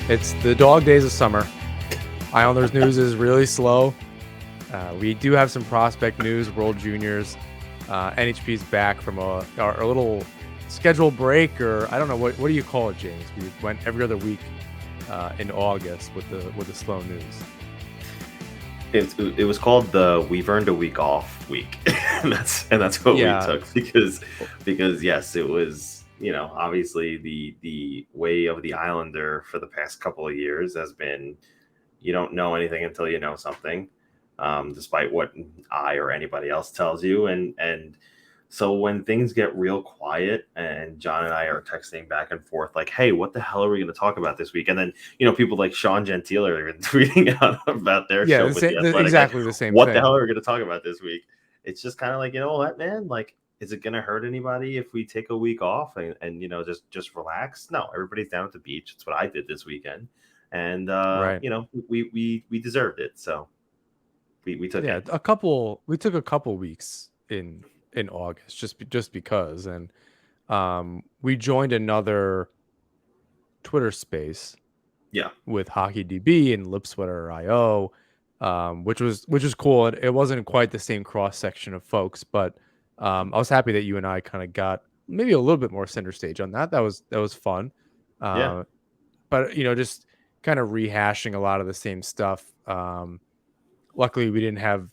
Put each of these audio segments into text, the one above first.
It's the dog days of summer. Islanders news is really slow. We do have some prospect news, World Juniors. NHP's back from a little schedule break, or I don't know, what do you call it, James? We went every other week in August with the slow news. It was called the "We've earned a week off" week, and that's what we took because yes, it was, obviously the way of the Islander for the past couple of years has been, you don't know anything until you know something, despite what I or anybody else tells you, and so when things get real quiet and John and I are texting back and forth like, hey, what the hell are we going to talk about this week? And then, people like Sean Gentile are even tweeting out about their show with the Athletic. Exactly the same what thing. the hell are we going to talk about this week? It's just kind of like, you know what, man? Like, is it going to hurt anybody if we take a week off and just relax? No, everybody's down at the beach. It's what I did this weekend. And, Right. we deserved it. So we took it. We took a couple weeks in August just because, and we joined another Twitter space with Hockey DB and Lip Sweater IO, which was cool. It wasn't quite the same cross section of folks, but I was happy that you and I kind of got maybe a little bit more center stage on that. That was fun. But just kind of rehashing a lot of the same stuff. Luckily we didn't have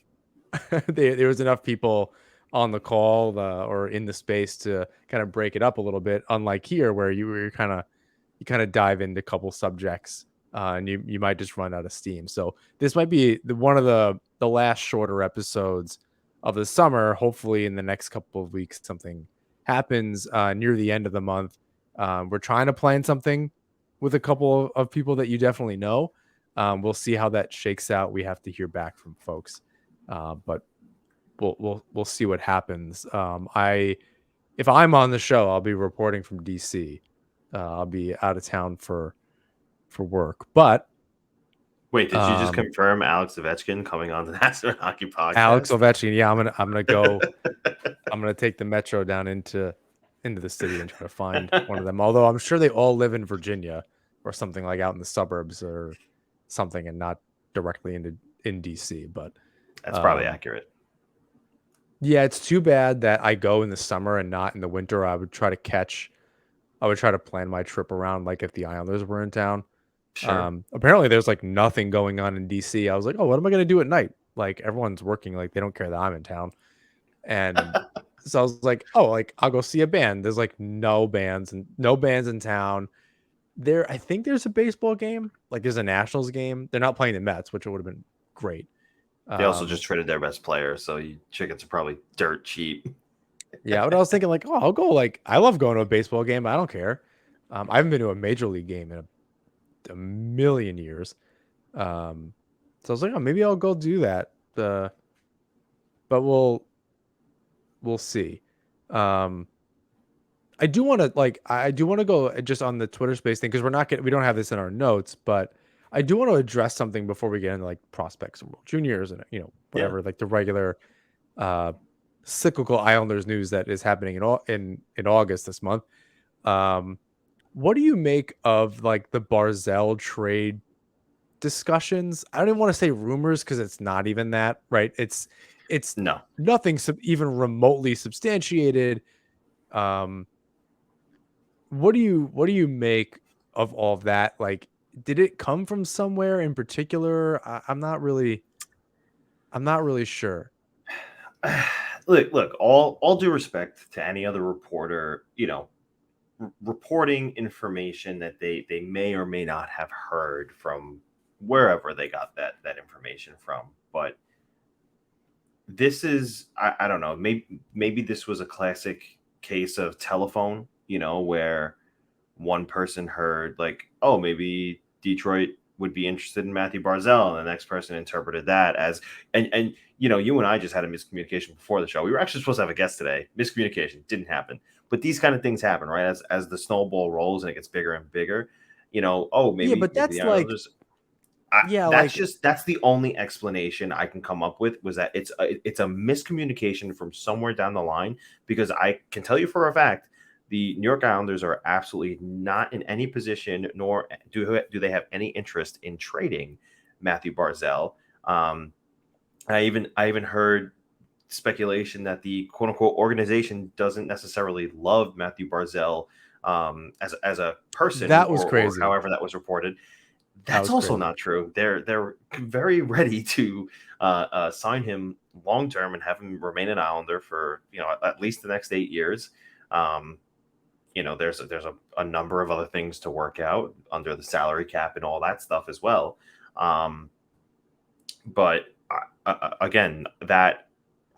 there was enough people on the call or in the space to kind of break it up a little bit, unlike here where you kind of dive into a couple subjects and you might just run out of steam. So this might be one of the last shorter episodes of the summer. Hopefully in the next couple of weeks something happens near the end of the month. We're trying to plan something with a couple of people that you definitely know. We'll see how that shakes out. We have to hear back from folks, but we'll see what happens. If I'm on the show, I'll be reporting from DC. I'll be out of town for work. But wait, did you just confirm Alex Ovechkin coming on the National Hockey Podcast? Alex Ovechkin, yeah, I'm gonna go. I'm gonna take the metro down into the city and try to find one of them. Although I'm sure they all live in Virginia or something, like out in the suburbs or something, and not directly in DC. But that's probably accurate. Yeah, it's too bad that I go in the summer and not in the winter. I would try to plan my trip around, like, if the Islanders were in town. Sure. Apparently there's like nothing going on in DC. I was like, oh, what am I going to do at night? Like, everyone's working. Like, they don't care that I'm in town. And so I was like, oh, like, I'll go see a band. There's like no bands in town. I think there's a baseball game. Like, there's a Nationals game. They're not playing the Mets, which would have been great. They also just traded their best player, so tickets are probably dirt cheap. Yeah, but I was thinking, like, oh, I'll go. Like, I love going to a baseball game. I don't care. I haven't been to a major league game in a million years. So I was like, oh, maybe I'll go do that. But we'll see. I do want to go just on the Twitter space thing, because we don't have this in our notes, but I do want to address something before we get into like prospects and World Juniors and whatever, like the regular cyclical Islanders news that is happening in August this month. What do you make of like the Barzal trade discussions? I don't even want to say rumors, because it's not even that, right? It's nothing even remotely substantiated. What do you make of all of that? Like, did it come from somewhere in particular? I'm not really sure. Look, all due respect to any other reporter, reporting information that they may or may not have heard from wherever they got that information from. But this is, I don't know, maybe this was a classic case of telephone, where one person heard like, oh, maybe Detroit would be interested in Mathew Barzal, and the next person interpreted that as, and you and I just had a miscommunication before the show. We were actually supposed to have a guest today. Miscommunication didn't happen. But these kind of things happen, right? As the snowball rolls and it gets bigger and bigger, oh, maybe. Yeah, but that's like, that's the only explanation I can come up with, was that it's a miscommunication from somewhere down the line, because I can tell you for a fact The New York Islanders are absolutely not in any position, nor do they have any interest in trading Mathew Barzal. I even heard speculation that the quote unquote organization doesn't necessarily love Mathew Barzal as a person, That was or crazy. however that was reported. That's also not true. They're very ready to sign him long term and have him remain an Islander for at least the next 8 years. There's a number of other things to work out under the salary cap and all that stuff as well. But again, that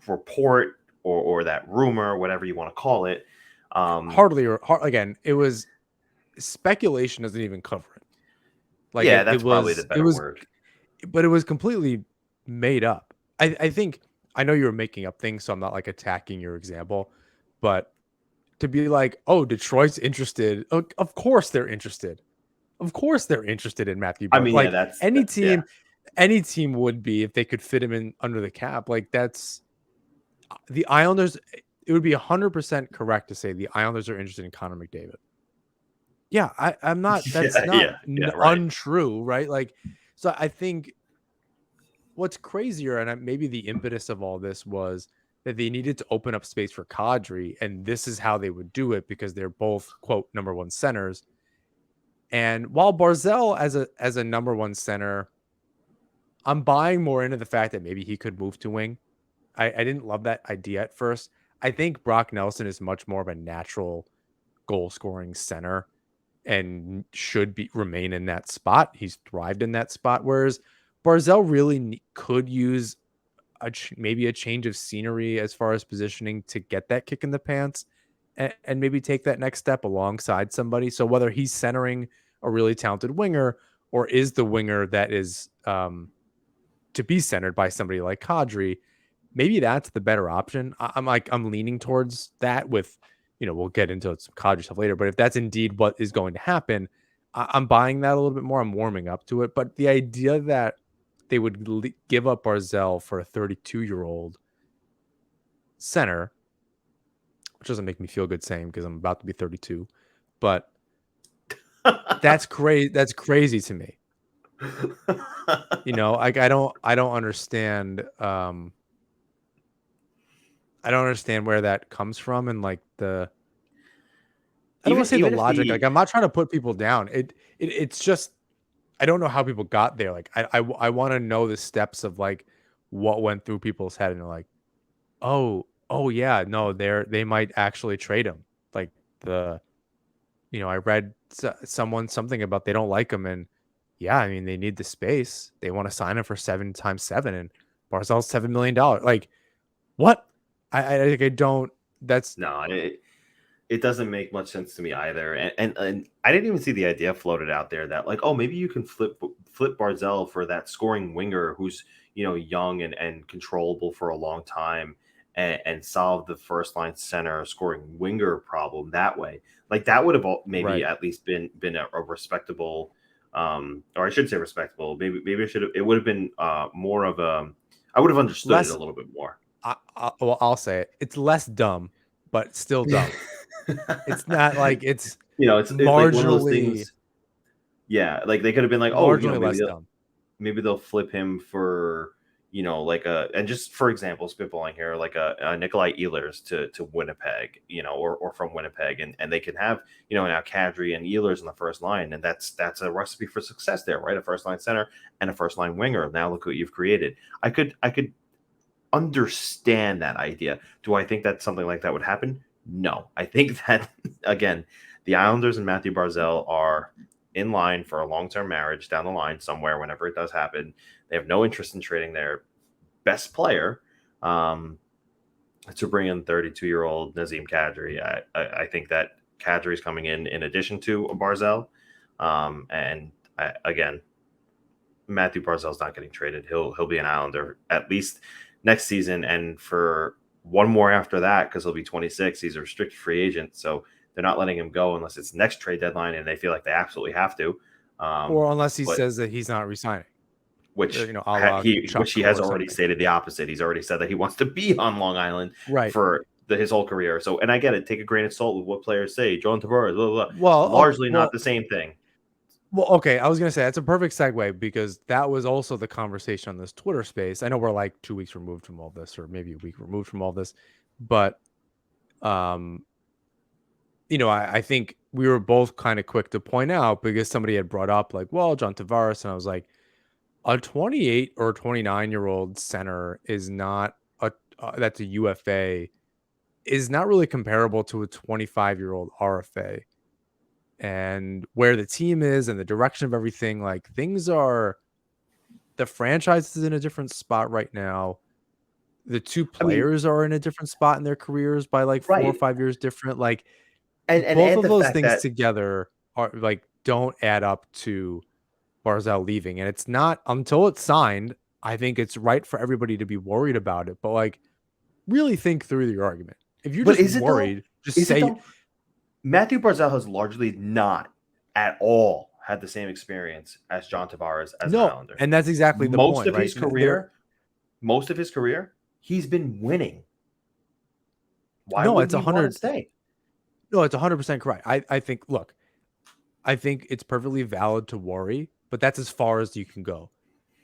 report or that rumor, whatever you want to call it, again, it was speculation. Doesn't even cover it. Like, yeah, that's probably the better word. But it was completely made up. I think, I know you were making up things, so I'm not like attacking your example, but to be like, oh, Detroit's interested. Of course they're interested. Of course they're interested in Mathew Barzal. I mean, like, that's any team would be if they could fit him in under the cap. Like, that's the Islanders. It would be 100% correct to say the Islanders are interested in Connor McDavid. Yeah, I'm not. That's not untrue, right? Like, so I think what's crazier, and maybe the impetus of all this was that they needed to open up space for Kadri, and this is how they would do it because they're both quote number one centers. And while Barzal as a number one center, I'm buying more into the fact that maybe he could move to wing. I didn't love that idea at first. I think Brock Nelson is much more of a natural goal scoring center and should remain in that spot. He's thrived in that spot. Whereas Barzal really could use maybe a change of scenery as far as positioning to get that kick in the pants and maybe take that next step alongside somebody. So whether he's centering a really talented winger or is the winger that is to be centered by somebody like Kadri, maybe that's the better option. I'm leaning towards that with, we'll get into some Kadri stuff later, but if that's indeed what is going to happen, I'm buying that a little bit more. I'm warming up to it. But the idea that they would give up Barzal for a 32-year-old center, which doesn't make me feel good saying because I'm about to be 32, but that's crazy. That's crazy to me. Like I don't understand. I don't understand where that comes from, and like I don't want to say the logic. Like, I'm not trying to put people down. It's just I don't know how people got there. Like I want to know the steps of like what went through people's head, and they're like, oh yeah, no, they might actually trade him. Like I read something about they don't like him, and yeah, I mean they need the space. They want to sign him for 7 times 7, and Barzal's $7 million. Like what? I don't. That's no. It doesn't make much sense to me either. And I didn't even see the idea floated out there that like, oh, maybe you can flip Barzal for that scoring winger who's young and controllable for a long time and solve the first line center scoring winger problem that way. Like that would have maybe at least been a respectable, or I shouldn't say respectable. Maybe it would have been more of a. I would have understood it a little bit more. I'll say it. It's less dumb, but still dumb. It's not like it's it's marginally. Like one of those things, yeah, like they could have been like, oh, maybe they'll flip him for like and just for example, spitballing here, like a Nikolai Ehlers to Winnipeg, or from Winnipeg, and they can have now Kadri and Ehlers in the first line, and that's a recipe for success there, right? A first line center and a first line winger. Now look what you've created. I could understand that idea. Do I think that something like that would happen? No. I think that, again, the Islanders and Mathew Barzal are in line for a long-term marriage down the line somewhere whenever it does happen. They have no interest in trading their best player to bring in 32-year-old Nazem Kadri. I think that Kadri is coming in addition to Barzal. Again, Mathew Barzal's not getting traded. He'll be an Islander at least next season, and for one more after that, because he'll be 26. He's a restricted free agent, so they're not letting him go unless it's next trade deadline and they feel like they absolutely have to, or unless he says that he's not resigning, which he has already stated the opposite. He's already said that he wants to be on Long Island for his whole career. So, and I get it. Take a grain of salt with what players say. John Tavares, blah, blah, blah. Well, largely not the same thing. Well, okay, I was gonna say that's a perfect segue because that was also the conversation on this Twitter space. I know we're like 2 weeks removed from all this, or maybe a week removed from all this, but I think we were both kind of quick to point out because somebody had brought up like, well, John Tavares, and I was like, a 28 or 29-year-old center is not that's a UFA is not really comparable to a 25-year-old RFA. And where the team is and the direction of everything, like the franchise is in a different spot right now. The two players are in a different spot in their careers by like 4 or 5 years different. Like, and both of those things together are like don't add up to Barzal leaving. And it's not until it's signed. I think it's right for everybody to be worried about it, but like really think through your argument. If you're just worried, just say. Mathew Barzal has largely not at all had the same experience as John Tavares as an Islander. And that's exactly the point, right? Most of his career, he's been winning. Why would he want to stay? No, it's 100% correct. I think, look, I think it's perfectly valid to worry, but that's as far as you can go.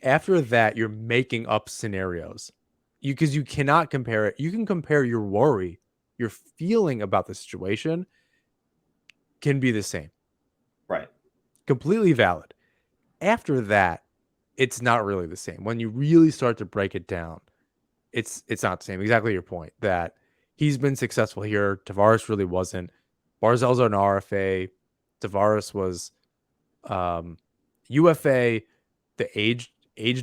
After that, you're making up scenarios because you cannot compare it. You can compare your worry, your feeling about the situation can be the same. Right. Completely valid. After that, it's not really the same. When you really start to break it down, it's not the same. Exactly your point that he's been successful here. Tavares really wasn't. Barzal's an RFA. Tavares was UFA. The age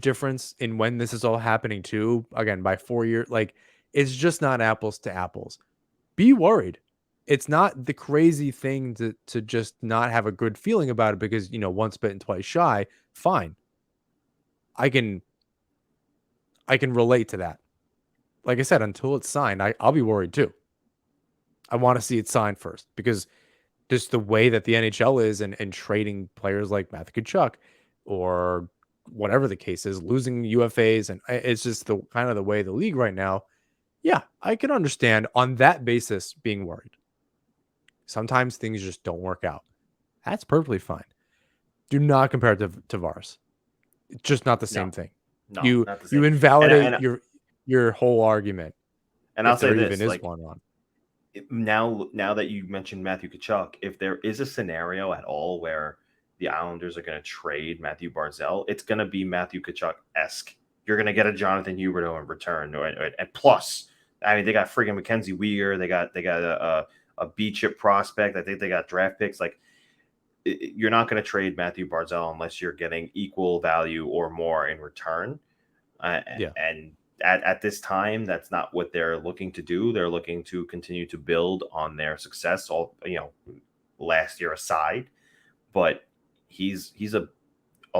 difference in when this is all happening too, again, by 4 years, like it's just not apples to apples. Be worried. It's not the crazy thing to just not have a good feeling about it because, once bitten, twice shy. Fine. I can relate to that. Like I said, until it's signed, I'll be worried too. I want to see it signed first because just the way that the NHL is and trading players like Mathew Barzal or whatever the case is, losing UFAs, and it's just the kind of the way the league right now. Yeah, I can understand on that basis being worried. Sometimes things just don't work out. That's perfectly fine. Do not compare it to Tavares. It's just not the same thing. No, you not the same. Invalidate your whole argument. And I'll say this: even is one on. Now that you mentioned Mathew Barzal, if there is a scenario at all where the Islanders are going to trade Mathew Barzal, it's going to be Mathew Tkachuk-esque. You're going to get a Jonathan Huberdeau in return, and plus, I mean, they got friggin' Mackenzie Weegar. They got a B-chip prospect. I think they got draft picks. Like, you're not going to trade Mathew Barzal unless you're getting equal value or more in return. And at this time, that's not what they're looking to do. They're looking to continue to build on their success, last year aside. But he's a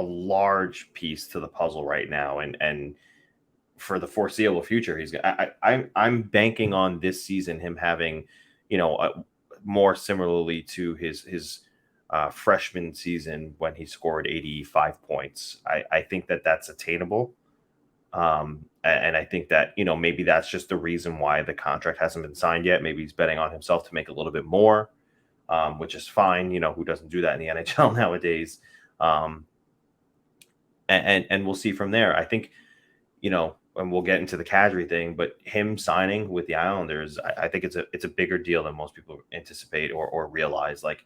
large piece to the puzzle right now, and for the foreseeable future, I'm banking on this season him having, more similarly to his freshman season when he scored 85 points. I think that's attainable. And I think that, maybe that's just the reason why the contract hasn't been signed yet. Maybe he's betting on himself to make a little bit more, which is fine. Who doesn't do that in the NHL nowadays? And we'll see from there. I think, and we'll get into the Kadri thing, but him signing with the Islanders, I think it's a bigger deal than most people anticipate or realize. Like,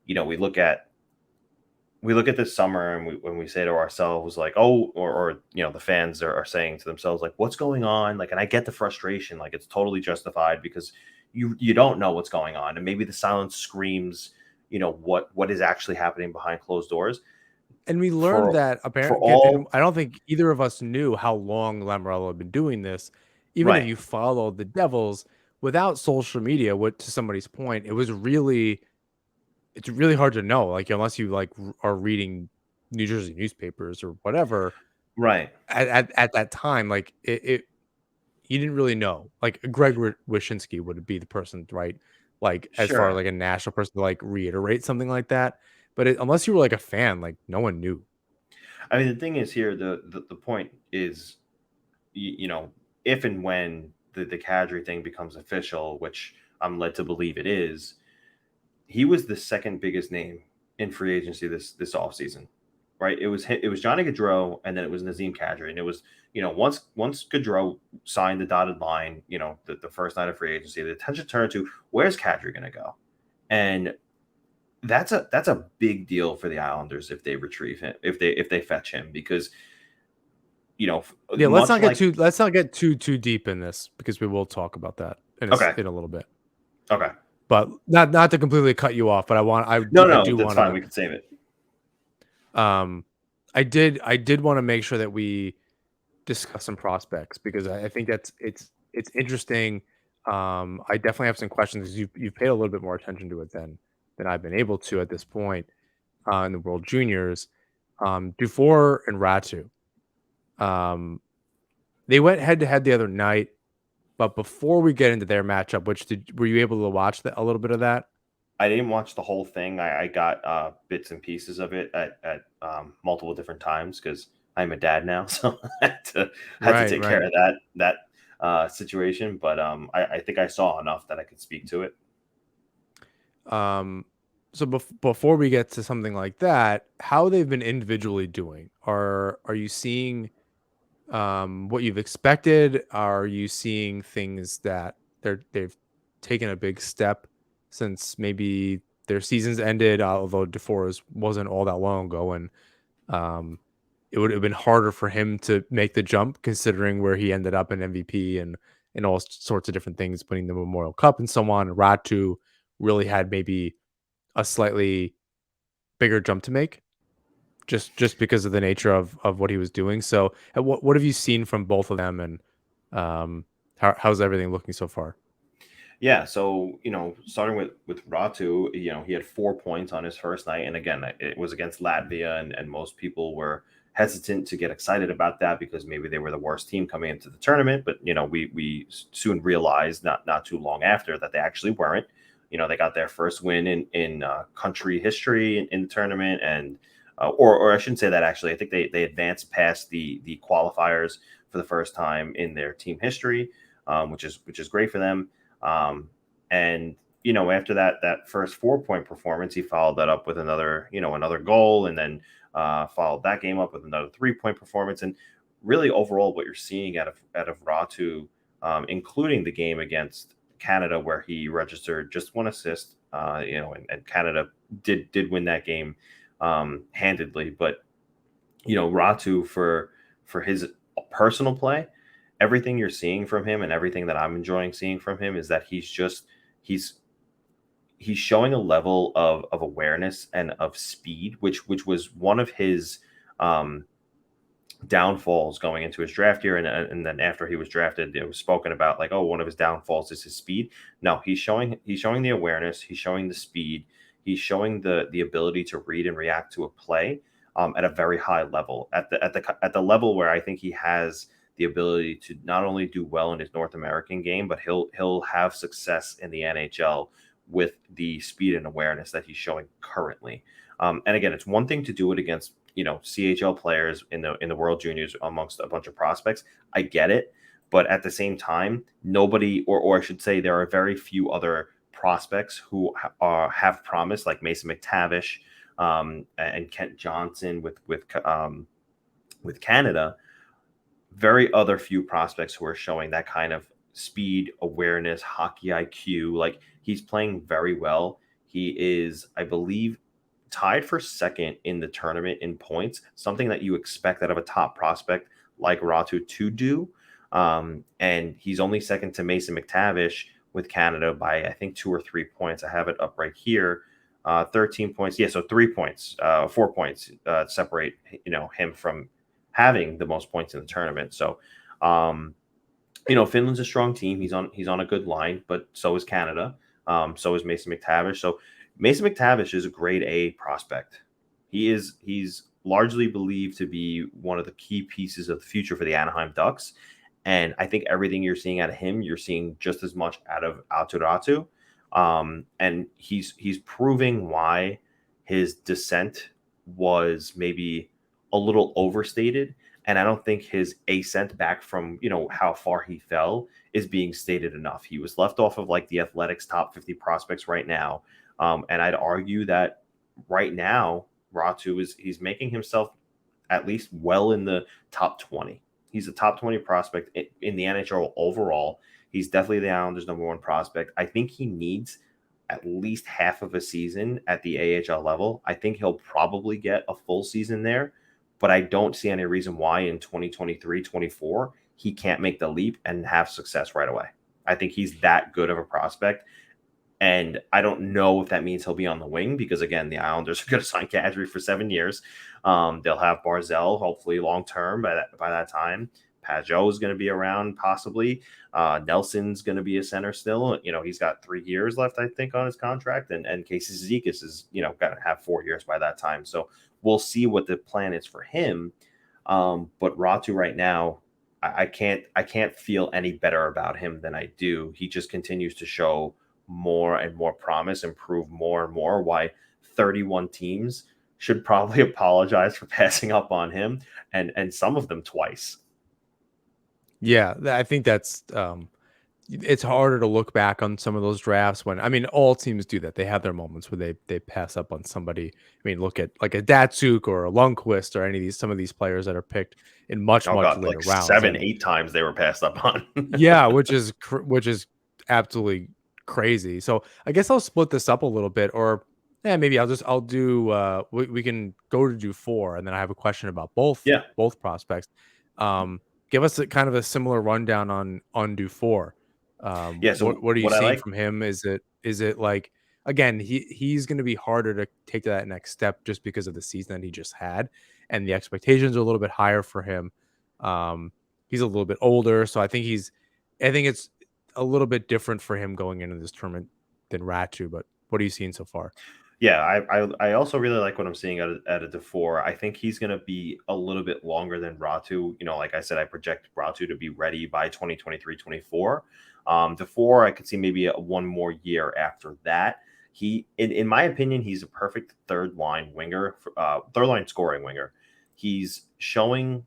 we look at this summer and when we say to ourselves like, oh, or the fans are saying to themselves like, what's going on? Like, and I get the frustration, like it's totally justified because you don't know what's going on, and maybe the silence screams, what is actually happening behind closed doors. And we learned that apparently, I don't think either of us knew how long Lamoriello had been doing this. Even if you followed the Devils without social media, to somebody's point, it's really hard to know, like, unless you like are reading New Jersey newspapers or whatever. Right. At that time, like you didn't really know. Like Greg Wyshynski would be the person, right? Like as far as like a national person to like reiterate something like that. But unless you were like a fan, like no one knew. I mean, the thing is here, the point is, if and when the Kadri thing becomes official, which I'm led to believe it is, he was the second biggest name in free agency this offseason, right? It was Johnny Gaudreau, and then it was Nazem Kadri, and it was, once Gaudreau signed the dotted line, the first night of free agency, the attention turned to where's Kadri going to go, and that's a big deal for the Islanders if they retrieve him, if they fetch him, because yeah, let's not get too deep in this, because we will talk about that in a little bit. Okay. But not to completely cut you off, but I do that's fine. We can save it. I did want to make sure that we discuss some prospects, because I think it's interesting. I definitely have some questions, because you've paid a little bit more attention to it than I've been able to at this point in the World Juniors. Dufour and Aatu Räty. They went head to head the other night. But before we get into their matchup, were you able to watch a little bit of that? I didn't watch the whole thing. I got bits and pieces of it at multiple different times, because I'm a dad now, so I had to take care of that situation. But I think I saw enough that I could speak to it. So before we get to something like that, how they've been individually doing? Are you seeing what you've expected? Are you seeing things that they've taken a big step since maybe their seasons ended, although Dufour's wasn't all that long ago, and it would have been harder for him to make the jump, considering where he ended up in MVP and all sorts of different things, winning the Memorial Cup and so on. Räty really had maybe a slightly bigger jump to make, just because of the nature of what he was doing. So what have you seen from both of them, and how's everything looking so far? Yeah, so starting with Räty, he had 4 points on his first night, and again, it was against Latvia, and most people were hesitant to get excited about that, because maybe they were the worst team coming into the tournament. But we soon realized, not too long after, that they actually weren't. They got their first win in country history in the tournament, and or I shouldn't say that, actually. I think they advanced past the qualifiers for the first time in their team history, which is great for them. And after that first 4-point performance, he followed that up with another goal, and then followed that game up with another 3-point performance. And really, overall, what you're seeing out of Räty, including the game against Canada, where he registered just 1 assist, and Canada did win that game handedly. But Räty, for his personal play, everything you're seeing from him, and everything that I'm enjoying seeing from him, is that he's showing a level of awareness and of speed, which was one of his downfalls going into his draft year, and then after he was drafted, it was spoken about like, oh, one of his downfalls is his speed. No, he's showing the awareness, he's showing the speed, he's showing the ability to read and react to a play at a very high level, at the level where I think he has the ability to not only do well in his North American game, but he'll have success in the NHL with the speed and awareness that he's showing currently. And again, it's one thing to do it against CHL players in the World Juniors amongst a bunch of prospects. I get it, but at the same time, nobody, or I should say, there are very few other prospects who have promise, like Mason McTavish and Kent Johnson with Canada. Very other few prospects who are showing that kind of speed, awareness, hockey IQ. Like, he's playing very well. He is, I believe, tied for second in the tournament in points, something that you expect out of a top prospect like Räty to do. And he's only second to Mason McTavish with Canada by, I think, 2 or 3 points. I have it up right here. 13 points. Yeah, so 3 points, 4 points separate him from having the most points in the tournament. So, Finland's a strong team. He's on a good line, but so is Canada. So is Mason McTavish. So Mason McTavish is a grade A prospect. He's largely believed to be one of the key pieces of the future for the Anaheim Ducks. And I think everything you're seeing out of him, you're seeing just as much out of Aatu Räty. And he's proving why his descent was maybe a little overstated. And I don't think his ascent back from, how far he fell is being stated enough. He was left off of like the Athletics top 50 prospects right now. And I'd argue that right now, he's making himself at least well in the top 20. He's a top 20 prospect in the NHL overall. He's definitely the Islanders' number one prospect. I think he needs at least half of a season at the AHL level. I think he'll probably get a full season there, but I don't see any reason why in 2023-24 he can't make the leap and have success right away. I think he's that good of a prospect. And I don't know if that means he'll be on the wing because, again, the Islanders are going to sign Kadri for 7 years. They'll have Barzal, hopefully long-term by that time. Pajot is going to be around possibly. Nelson's going to be a center still. He's got 3 years left, I think, on his contract. And Casey Zizekas is, going to have 4 years by that time. So we'll see what the plan is for him. But Räty right now, I can't feel any better about him than I do. He just continues to show more and more promise and prove more and more why 31 teams should probably apologize for passing up on him, and some of them twice. Yeah, I think that's it's harder to look back on some of those drafts when, I mean, all teams do that. They have their moments where they pass up on somebody. I mean, look at like a Datsuk or a Lundqvist or some of these players that are picked in much later like rounds. 7-8 times they were passed up on. Yeah, which is absolutely crazy. So I guess I'll split this up a little bit, or maybe I'll do we can go to Dufour, and then I have a question about both prospects. Give us kind of a similar rundown on Dufour. So what are you seeing from him? Is it like, again, he's going to be harder to take to that next step just because of the season that he just had, and the expectations are a little bit higher for him. He's a little bit older, so I think it's a little bit different for him going into this tournament than Räty. But what are you seeing so far? Yeah, I also really like what I'm seeing at a Dufour. I think he's going to be a little bit longer than Räty. Like I said, I project Räty to be ready by 2023-24. Dufour, I could see maybe one more year after that. He, in my opinion, he's a perfect third line scoring winger. He's showing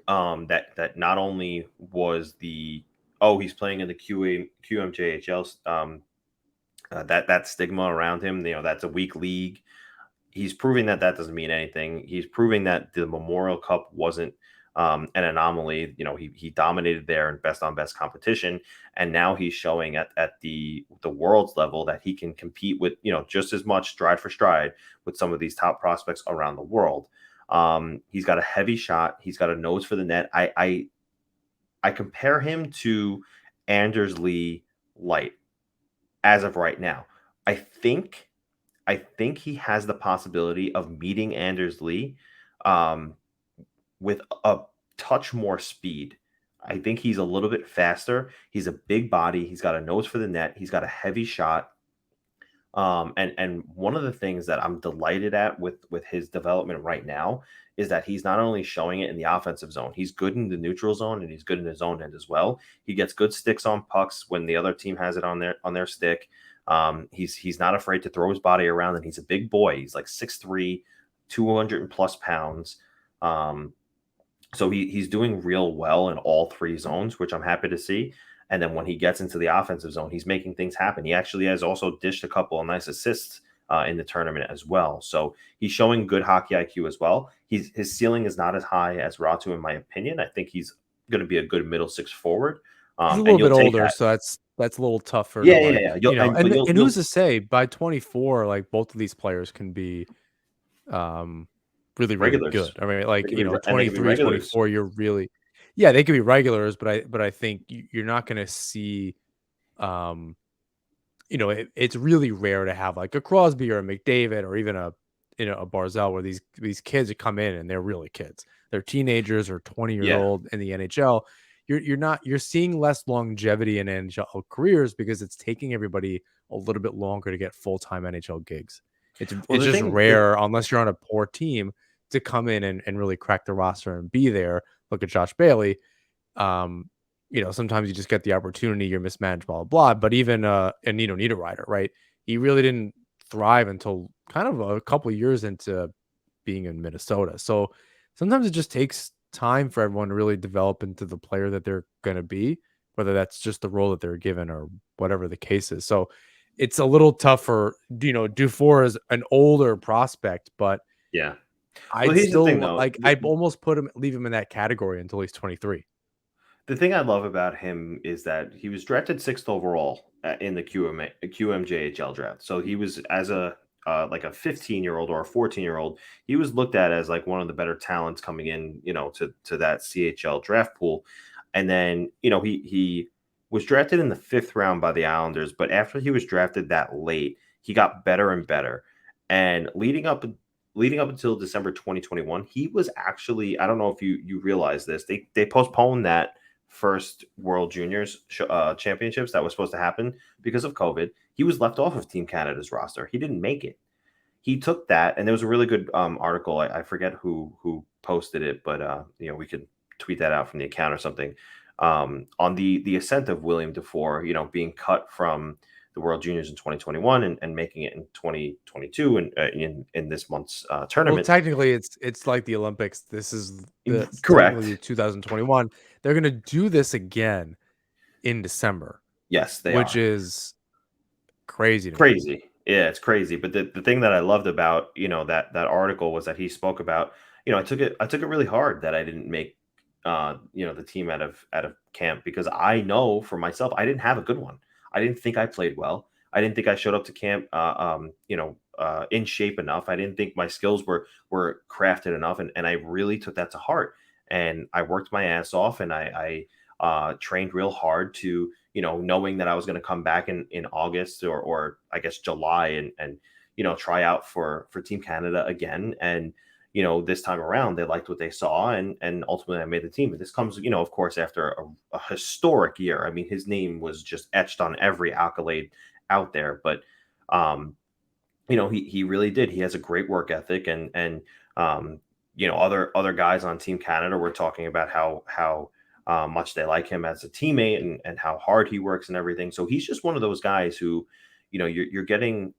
that not only was he's playing in the QMJHL. That stigma around him, that's a weak league. He's proving that doesn't mean anything. He's proving that the Memorial Cup wasn't an anomaly. He dominated there in best on best competition, and now he's showing at the world's level that he can compete with just as much stride for stride with some of these top prospects around the world. He's got a heavy shot. He's got a nose for the net. I compare him to Anders Lee light. As of right now, I think he has the possibility of meeting Anders Lee with a touch more speed. I think he's a little bit faster. He's a big body. He's got a nose for the net. He's got a heavy shot. And one of the things that I'm delighted at with his development right now is that he's not only showing it in the offensive zone, he's good in the neutral zone, and he's good in his own end as well. He gets good sticks on pucks when the other team has it on their stick. He's not afraid to throw his body around, and he's a big boy. He's like 6'3", 200 plus pounds. So he's doing real well in all three zones, which I'm happy to see. And then when he gets into the offensive zone, he's making things happen. He actually has also dished a couple of nice assists in the tournament as well. So he's showing good hockey IQ as well. His ceiling is not as high as Räty, in my opinion. I think he's going to be a good middle six forward. He's a little bit older, so that's a little tougher. Yeah. And who's to say by 24, like both of these players can be really good. I mean, like 23, 24, you're really, they could be regulars, but I think you're not going to see, it's really rare to have like a Crosby or a McDavid or even a Barzal, where these kids come in and they're really kids. They're teenagers or 20-year-old in the NHL. You're seeing less longevity in NHL careers because it's taking everybody a little bit longer to get full-time NHL gigs. It's just rare, unless you're on a poor team, to come in and really crack the roster and be there. Look at Josh Bailey. Sometimes you just get the opportunity, you're mismanaged, blah, blah, blah. But even Nino Niederreiter, right? He really didn't thrive until kind of a couple of years into being in Minnesota. So sometimes it just takes time for everyone to really develop into the player that they're going to be. whether that's just the role that they're given or whatever the case is. So it's a little tougher. Dufour is an older prospect, but Yeah. Well, I'd here's the thing, still though. I'd almost leave him in that category until he's 23. The thing I love about him is that he was drafted 6th overall in the QMJHL draft. So he was as a like a 15-year-old or a 14-year-old, he was looked at as like one of the better talents coming in, to that CHL draft pool. And then, he was drafted in the 5th round by the Islanders, but after he was drafted that late, he got better and better. And leading up until December 2021, he was actually, I don't know if you realize this, they postponed that first World Juniors championships that was supposed to happen because of COVID. He was left off of Team Canada's roster. He didn't make it. He took that, and there was a really good article. I forget who posted it, but we could tweet that out from the account or something, on the ascent of William Dufour, being cut from the World Juniors in 2021 and making it in 2022 and in this month's Well, tournament. technically, it's like the Olympics. This is technically Correct. 2021. They're gonna do this again in December, Yes, they which are. is crazy to me. Crazy. Yeah, it's crazy. But the thing that I loved about, that article was that he spoke about, I took it really hard that I didn't make the team out of camp, because I know for myself I didn't have a good one. I didn't think I played well. I didn't think I showed up to camp in shape enough. I didn't think my skills were crafted enough, and I really took that to heart. And I worked my ass off, and I trained real hard to, knowing that I was going to come back in August or I guess July and try out for Team Canada again. And, this time around, they liked what they saw, and ultimately I made the team. And this comes, of course, after a historic year. I mean, his name was just etched on every accolade out there. But, he really did. He has a great work ethic, and other guys on Team Canada were talking about how much they like him as a teammate, and how hard he works and everything. So he's just one of those guys who, you're getting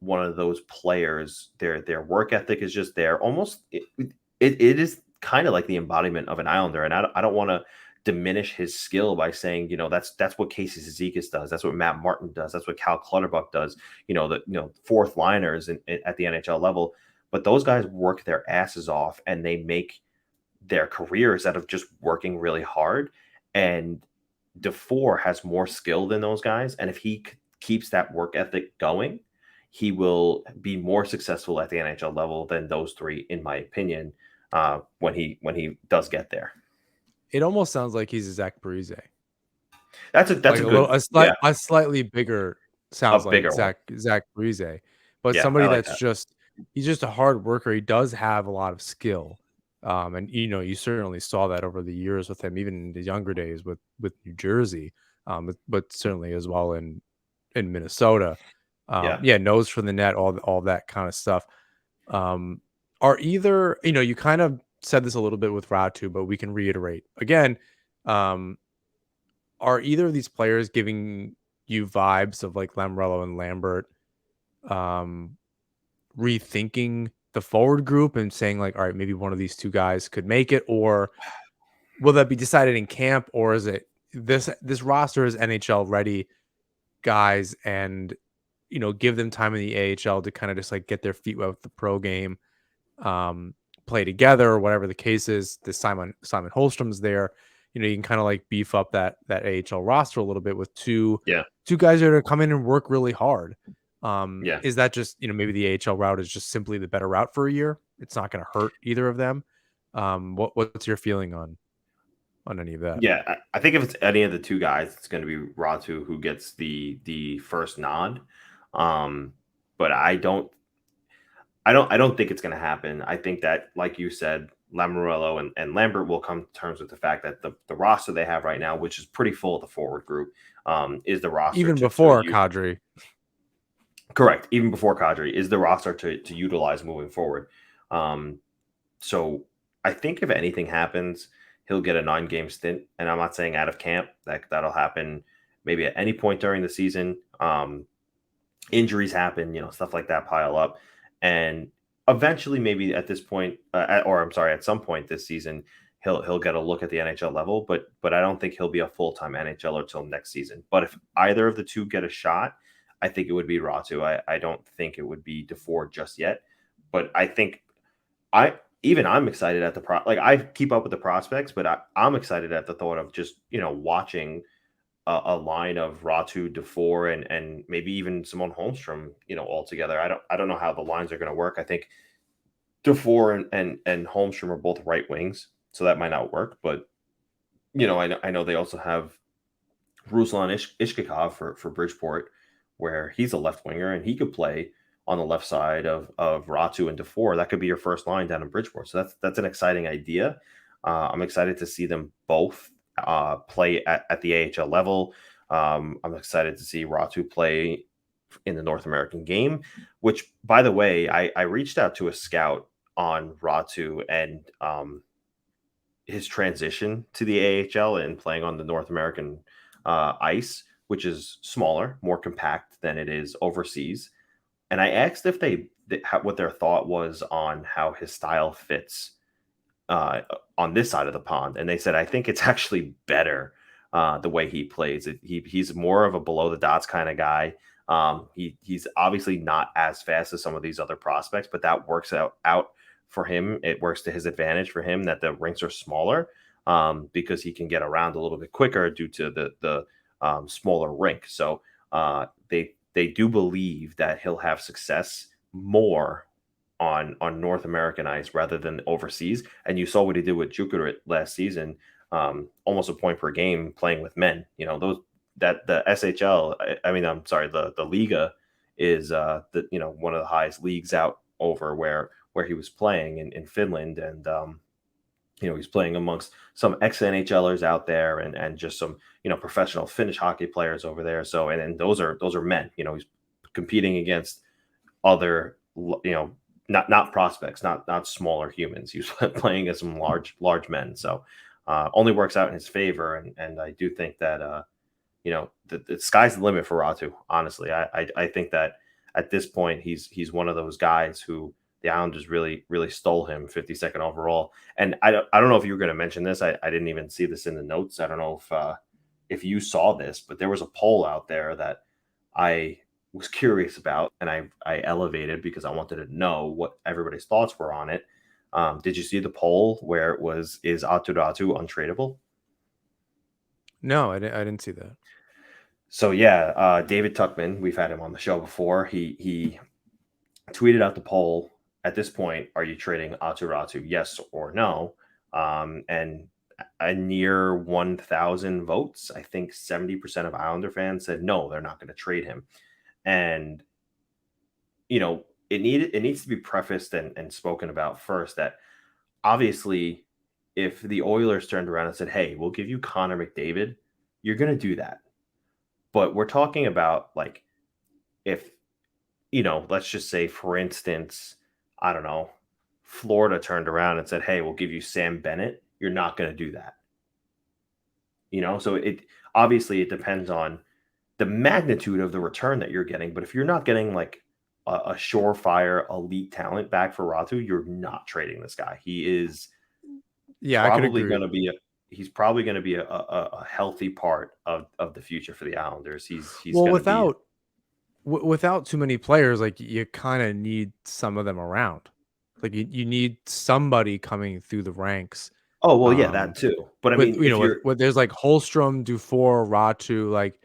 one of those players. Their work ethic is just there. Almost it is kind of like the embodiment of an Islander. And I don't want to diminish his skill by saying, that's what Casey Cizikas does. That's what Matt Martin does. That's what Cal Clutterbuck does. The fourth liners at the NHL level. But those guys work their asses off, and they make their careers out of just working really hard. And Dufour has more skill than those guys. And if he keeps that work ethic going, he will be more successful at the NHL level than those three, in my opinion, when he does get there. It almost sounds like he's a Zach Parise. That's a good, a slightly bigger, sounds like bigger Zach Parise, but Yeah, somebody like that's that. he's just a hard worker. He does have a lot of skill. And you certainly saw that over the years with him, even in the younger days with New Jersey, but certainly as well in Minnesota. Nose for the net, all that kind of stuff. Are either, you kind of said this a little bit with Ratu, but we can reiterate again. Are either of these players giving you vibes of like Lamoriello and Lambert, rethinking the forward group and saying like, all right, maybe one of these two guys could make it? Or will that be decided in camp? Or is it this roster is NHL ready guys, and give them time in the AHL to kind of just like get their feet wet with the pro game, play together, or whatever the case is. This Simon Holmstrom's there. You can kind of like beef up that AHL roster a little bit with two guys that are come in and work really hard. Is that just, maybe the AHL route is just simply the better route for a year? It's not going to hurt either of them. What's your feeling on any of that? Yeah, I think if it's any of the two guys, it's going to be Ratu who gets the first nod. But I don't think it's going to happen. I think that, like you said, Lamoriello and Lambert will come to terms with the fact that the roster they have right now, which is pretty full of the forward group, is the roster even before Kadri. Correct. Even before Kadri is the roster to utilize moving forward. So I think if anything happens, he'll get a 9-game stint. And I'm not saying out of camp. That'll happen maybe at any point during the season. Injuries happen, stuff like that pile up. And eventually, maybe at this point, at some point this season, he'll get a look at the NHL level, but I don't think he'll be a full-time NHLer till next season. But if either of the two get a shot, I think it would be Räty. I don't think it would be Dufour just yet, but I think I'm excited at the like I keep up with the prospects, but I'm excited at the thought of just watching a line of Räty, Dufour, and maybe even Simon Holmstrom, all together. I don't know how the lines are going to work. I think Dufour and Holmstrom are both right wings, so that might not work. But I know they also have Ruslan Ishkikov for Bridgeport, where he's a left winger and he could play on the left side of Räty and Dufour. That could be your first line down in Bridgeport. So that's an exciting idea. I'm excited to see them both play at the AHL level. I'm excited to see Räty play in the North American game, which, by the way, I reached out to a scout on Räty and his transition to the AHL and playing on the North American ice, which is smaller, more compact than it is overseas. And I asked if what their thought was on how his style fits on this side of the pond, and they said, I think it's actually better the way he plays. He's more of a below the dots kind of guy. He's obviously not as fast as some of these other prospects, but that works out for him. It works to his advantage for him that the rinks are smaller because he can get around a little bit quicker due to the smaller rink. So they do believe that he'll have success more on North American ice rather than overseas. And you saw what he did with Jukurit last season, almost a point per game playing with men. The SHL, I'm sorry, the Liga is one of the highest leagues out over where he was playing in Finland, and he's playing amongst some ex-NHLers out there and just some professional Finnish hockey players over there. So and those are men. He's competing against other not prospects, not smaller humans. He was playing as some large men. So only works out in his favor, and I do think that the sky's the limit for Räty. Honestly, I think that at this point he's one of those guys who the Islanders really stole him 52nd overall. And I don't know if you were going to mention this. I didn't even see this in the notes. I don't know if you saw this, but there was a poll out there that I was curious about, and I elevated because I wanted to know what everybody's thoughts were on it. Did you see the poll where it was, is Aatu Räty untradeable? No, I didn't see that. So yeah, David Tuckman, we've had him on the show before. He tweeted out the poll. At this point, are you trading Aatu Räty, yes or no? And a near 1,000 votes, I think 70% of Islander fans said no, they're not going to trade him. And it needs to be prefaced and spoken about first that obviously if the Oilers turned around and said, hey, we'll give you Connor McDavid, you're going to do that. But we're talking about, like, if let's just say, for instance, I don't know, Florida turned around and said, hey, we'll give you Sam Bennett, you're not going to do that. So it depends on the magnitude of the return that you're getting. But if you're not getting like a surefire elite talent back for Räty, you're not trading this guy. He is probably going to be he's probably going to be a healthy part of the future for the Islanders. He's without too many players, like, you kind of need some of them around. Like, you need somebody coming through the ranks. Oh, well, yeah, that too. But I mean, there's like Holmstrom, Dufour, Räty, like,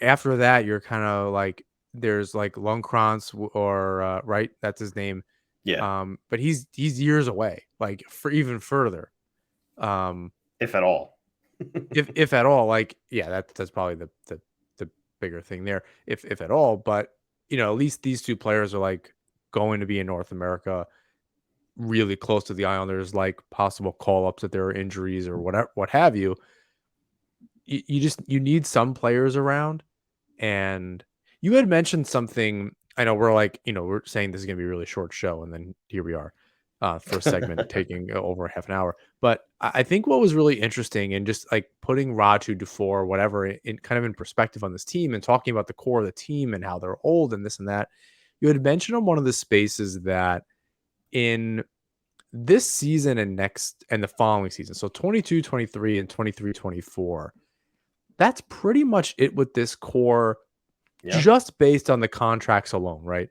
after that, you're kind of like, there's like Lundkrantz or right, that's his name. Yeah. But he's years away, like, for even further. If at all. if at all, like, yeah, that's probably the bigger thing there, if at all. But at least these two players are like going to be in North America, really close to the Islanders, like possible call-ups if there are injuries or whatever, what have you. You need some players around. And you had mentioned something. I know we're like, we're saying this is gonna be a really short show, and then here we are, for a segment taking over half an hour. But I think what was really interesting, and just like putting Räty, Dufour, whatever, in kind of in perspective on this team, and talking about the core of the team and how they're old and this and that. You had mentioned on one of the spaces that in this season and the following season, so 22-23 and 23-24, that's pretty much it with this core, just based on the contracts alone, right?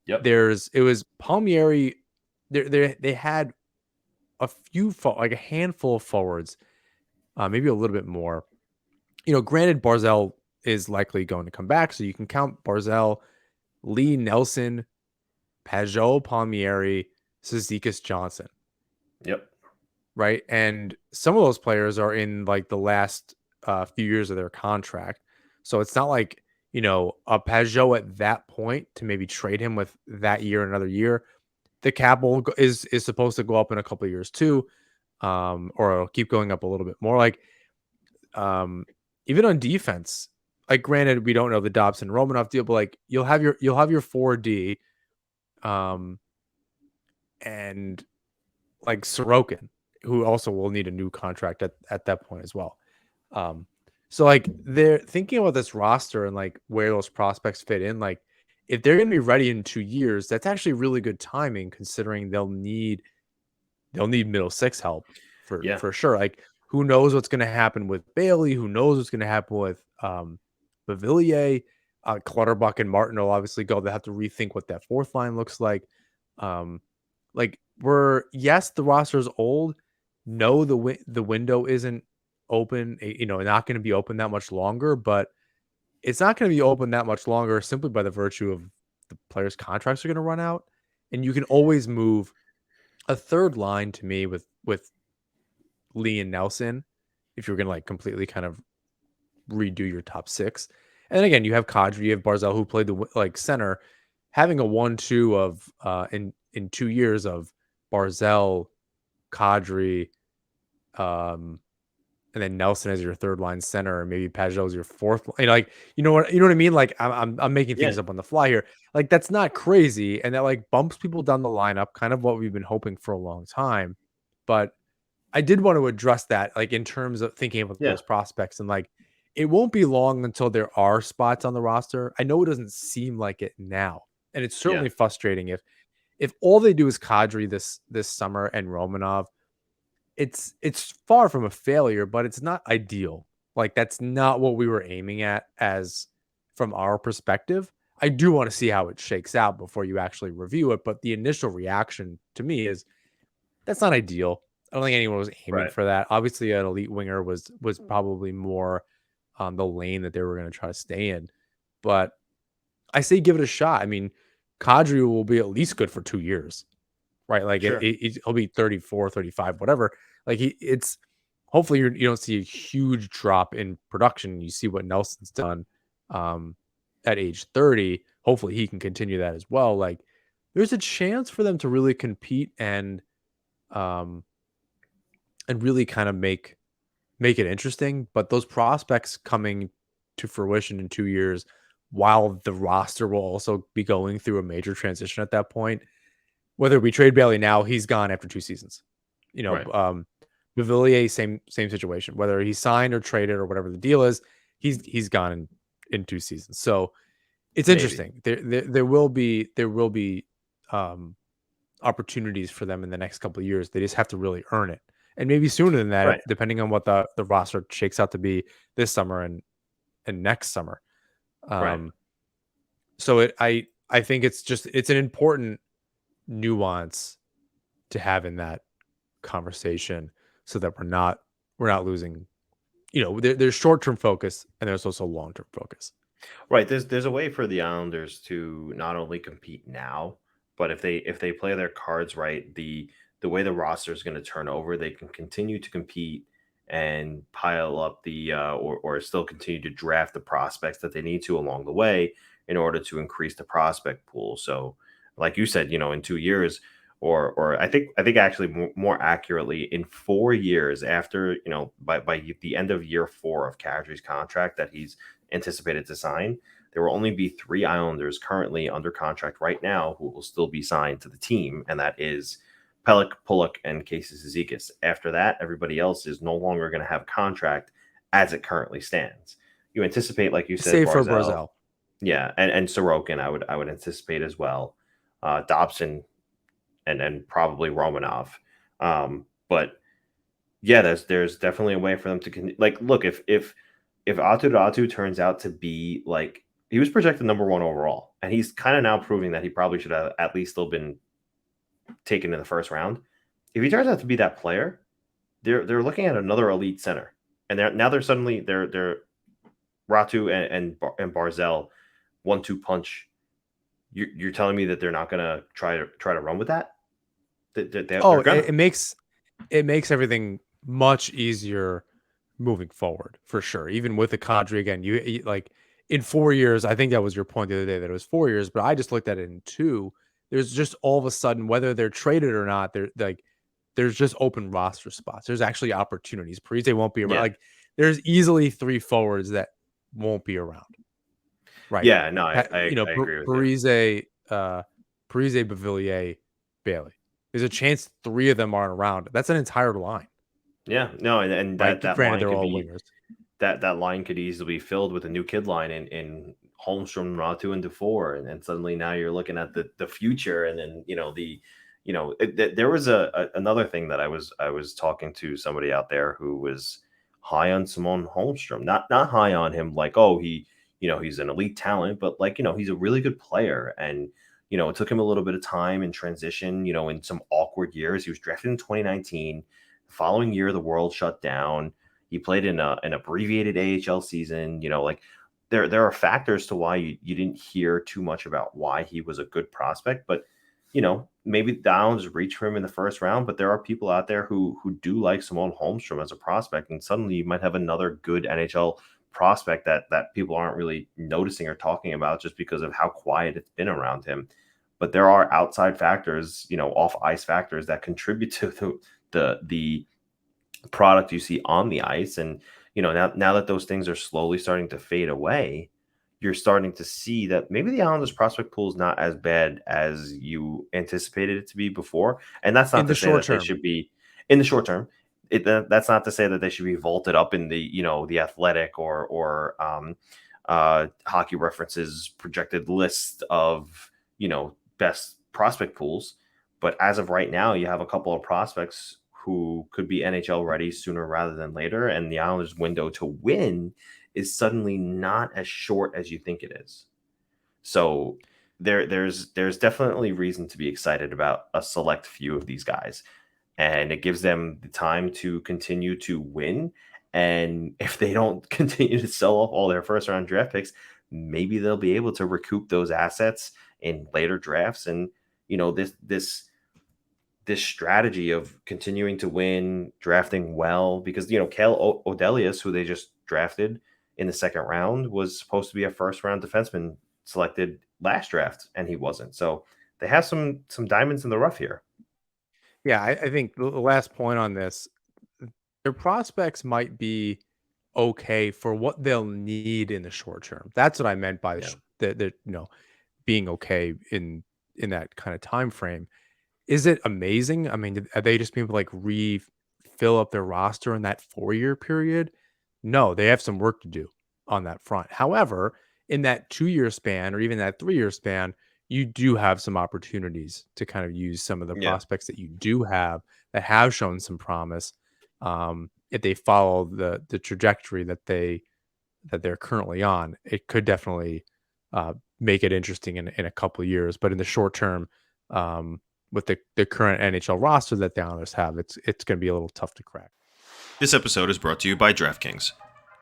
Yep. It was Palmieri. They had a few, like a handful of forwards, maybe a little bit more. Granted, Barzal is likely going to come back, so you can count Barzal, Lee, Nelson, Pajot, Palmieri, Cizikas, Johnson. Yep. Right. And some of those players are in like the last few years of their contract. So it's not like, a Pajot at that point to maybe trade him with that year, another year. The cap is supposed to go up in a couple of years too. Or it'll keep going up a little bit more. Like, even on defense, like granted, we don't know the Dobson Romanov deal, but like you'll have your 4D, and like Sorokin, who also will need a new contract at that point as well. So like they're thinking about this roster and like where those prospects fit in. Like if they're going to be ready in 2 years, that's actually really good timing considering they'll need middle six help for sure. Like who knows what's going to happen with Bailey? Who knows what's going to happen with Bavillier? Clutterbuck and Martin will obviously go. They have to rethink what that fourth line looks like. Like the roster is old. No, the window isn't open. Not going to be open that much longer. But it's not going to be open that much longer simply by the virtue of the players' contracts are going to run out, and you can always move a third line to me with Lee and Nelson if you're going to like completely kind of redo your top six. And then again, you have Kadri, you have Barzal who played the like center, having a 1-2 of in 2 years of Barzal, Kadri, and then Nelson as your third line center, and maybe Pajot as your fourth. Like you know what I mean? Like I'm making things up on the fly here. Like that's not crazy, and that like bumps people down the lineup, kind of what we've been hoping for a long time. But I did want to address that, like in terms of thinking about those prospects, and like it won't be long until there are spots on the roster. I know it doesn't seem like it now, and it's certainly frustrating if all they do is Kadri this summer and Romanov. It's far from a failure, but it's not ideal. Like that's not what we were aiming at as from our perspective. I do want to see how it shakes out before you actually review it, but the initial reaction to me is that's not ideal. I don't think anyone was aiming for that. Obviously, an elite winger was probably more on the lane that they were going to try to stay in, but I say give it a shot. I mean, Kadri will be at least good for 2 years. Right, like he'll be 34, 35, whatever. Like it's hopefully you don't see a huge drop in production. You see what Nelson's done at age 30. Hopefully he can continue that as well. Like there's a chance for them to really compete and really kind of make it interesting. But those prospects coming to fruition in 2 years, while the roster will also be going through a major transition at that point. Whether we trade Bailey now, he's gone after 2 seasons. Bavillier, same situation. Whether he's signed or traded or whatever the deal is, he's gone in 2 seasons. So it's interesting. There will be opportunities for them in the next couple of years. They just have to really earn it, and maybe sooner than that, depending on what the roster shakes out to be this summer and next summer. So I think it's an important nuance to have in that conversation so that we're not losing, there's short-term focus and there's also long-term focus. Right. There's a way for the Islanders to not only compete now, but if they play their cards right, the way the roster is going to turn over, they can continue to compete and pile up the or still continue to draft the prospects that they need to along the way in order to increase the prospect pool. So like you said, in 2 years, or I think actually more accurately, in 4 years after, by the end of year 4 of Kadri's contract that he's anticipated to sign, there will only be 3 Islanders currently under contract right now who will still be signed to the team, and that is Pelech, Pulock, and Casey Cizikas. After that, everybody else is no longer going to have a contract as it currently stands. You anticipate, like you said, save for Barzal. Yeah, and Sorokin, I would anticipate as well. Dobson, and probably Romanov. But yeah, there's definitely a way for them to look, if Aatu Räty turns out to be like, he was projected number 1 overall, and he's kind of now proving that he probably should have at least still been taken in the first round. If he turns out to be that player, they're looking at another elite center, and they're suddenly Räty and Barzal 1-2 punch. You're telling me that they're not gonna try to run with that? It makes everything much easier moving forward, for sure. Even with the Kadri again, you like in 4 years, I think that was your point the other day, that it was 4 years, but I just looked at it in 2. There's just all of a sudden, whether they're traded or not, there's just open roster spots. There's actually opportunities. Parise won't be around. Yeah. Like, there's easily 3 forwards that won't be around. Right. Yeah, no, I agree with Parise, Parise, Beauvillier, Bailey. There's a chance 3 of them aren't around. That's an entire line. Yeah, no, and that line they're could all be wingers. That line could easily be filled with a new kid line in Holmstrom, Räty, and Dufour, and suddenly now you're looking at the future, and then there was another thing that I was talking to somebody out there who was high on Semyon Holmstrom, not high on him like, oh, he's an elite talent, but like, he's a really good player, and it took him a little bit of time in transition, in some awkward years. He was drafted in 2019. The following year, the world shut down. He played in an abbreviated AHL season. Like, there are factors to why you didn't hear too much about why he was a good prospect. But, maybe the Islanders reach for him in the first round. But there are people out there who do like Semyon Holmstrom as a prospect. And suddenly you might have another good NHL prospect that people aren't really noticing or talking about just because of how quiet it's been around him. But there are outside factors, off ice factors that contribute to the product you see on the ice. And now that those things are slowly starting to fade away, you're starting to see that maybe the Islanders prospect pool is not as bad as you anticipated it to be before. And that's not to say that they should be in the short term. That's not to say that they should be vaulted up in the Athletic or Hockey Reference's projected list of best prospect pools. But as of right now, you have a couple of prospects who could be NHL ready sooner rather than later, and the Islanders' window to win is suddenly not as short as you think it is. So there's definitely reason to be excited about a select few of these guys, and it gives them the time to continue to win. And if they don't continue to sell off all their first round draft picks, maybe they'll be able to recoup those assets in later drafts. And this strategy of continuing to win, drafting well, because Cale Odelius, who they just drafted in the second round, was supposed to be a first round defenseman selected last draft, and he wasn't. So they have some diamonds in the rough here. Yeah, I think the last point on this, their prospects might be okay for what they'll need in the short term. That's what I meant by being okay in that kind of time frame. Is it amazing? I mean, are they just being able to like refill up their roster in that 4-year period? No, they have some work to do on that front. However, in that 2-year span or even that 3-year span, you do have some opportunities to kind of use some of the prospects that you do have that have shown some promise. If they follow the trajectory that they're currently on, it could definitely make it interesting in a couple of years. But in the short term, with the current NHL roster that the Islanders have, it's going to be a little tough to crack. This episode is brought to you by DraftKings.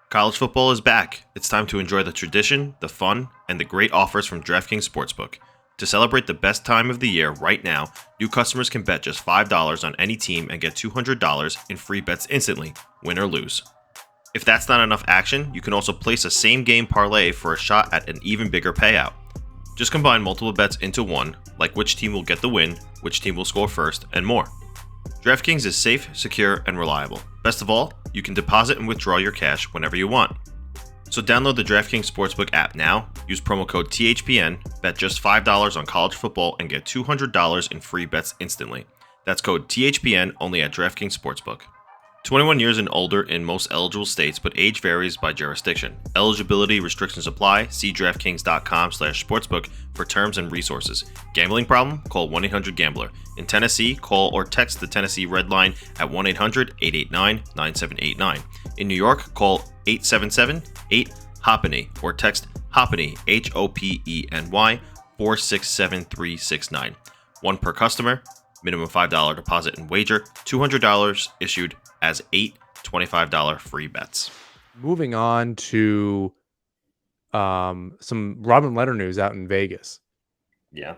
College football is back. It's time to enjoy the tradition, the fun, and the great offers from DraftKings Sportsbook. To celebrate the best time of the year right now, new customers can bet just $5 on any team and get $200 in free bets instantly, win or lose. If that's not enough action, you can also place a same-game parlay for a shot at an even bigger payout. Just combine multiple bets into one, like which team will get the win, which team will score first, and more. DraftKings is safe, secure, and reliable. Best of all, you can deposit and withdraw your cash whenever you want. So download the DraftKings Sportsbook app now, use promo code THPN, bet just $5 on college football, and get $200 in free bets instantly. That's code THPN only at DraftKings Sportsbook. 21 years and older in most eligible states, but age varies by jurisdiction. Eligibility restrictions apply. See DraftKings.com/sportsbook for terms and resources. Gambling problem? Call 1-800-GAMBLER. In Tennessee, call or text the Tennessee Red Line at 1-800-889-9789. In New York, call 877-8-HOPPENY or text HOPPENY, HOPENY, 467-369. One per customer, minimum $5 deposit and wager, $200 issued as 8 $25 free bets. Moving on to some Robin Lehner news out in Vegas. Yeah.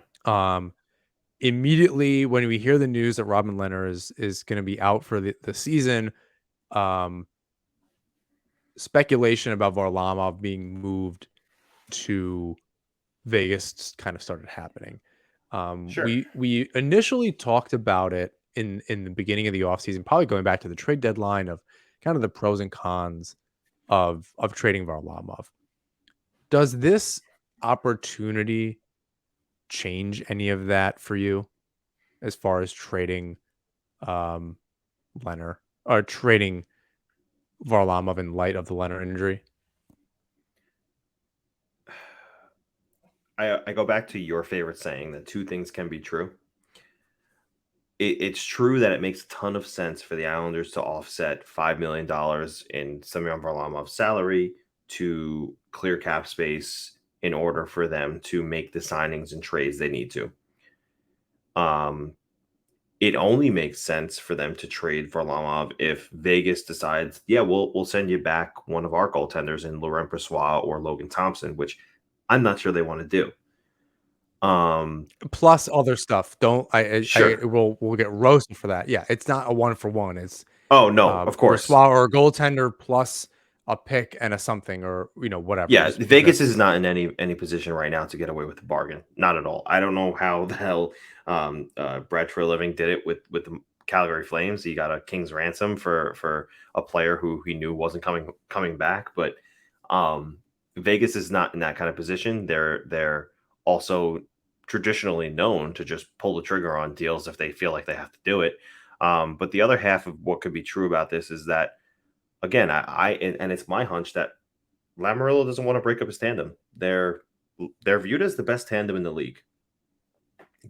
Immediately when we hear the news that Robin Lehner is going to be out for the season, speculation about Varlamov being moved to Vegas kind of started happening. Sure. We initially talked about it in the beginning of the offseason, probably going back to the trade deadline, of kind of the pros and cons of trading Varlamov. Does this opportunity change any of that for you as far as trading Lehner or trading Varlamov in light of the Lehner injury? I go back to your favorite saying that two things can be true. It's true that it makes a ton of sense for the Islanders to offset $5 million in Semyon Varlamov's salary to clear cap space in order for them to make the signings and trades they need to. It only makes sense for them to trade Varlamov if Vegas decides, yeah, we'll send you back one of our goaltenders in Laurent Brossoit or Logan Thompson, which I'm not sure they want to do. Plus other stuff. Sure. We'll get roasted for that. Yeah, it's not a 1-for-1. It's of course, Brossoit or a goaltender plus a pick and a something, or whatever. Yeah, Vegas is not in any position right now to get away with the bargain. Not at all. I don't know how the hell Brad Treliving did it with the Calgary Flames. He got a king's ransom for a player who he knew wasn't coming back. But Vegas is not in that kind of position. They're also traditionally known to just pull the trigger on deals if they feel like they have to do it. But the other half of what could be true about this is that, again, and it's my hunch that Lamoriello doesn't want to break up his tandem. They're viewed as the best tandem in the league.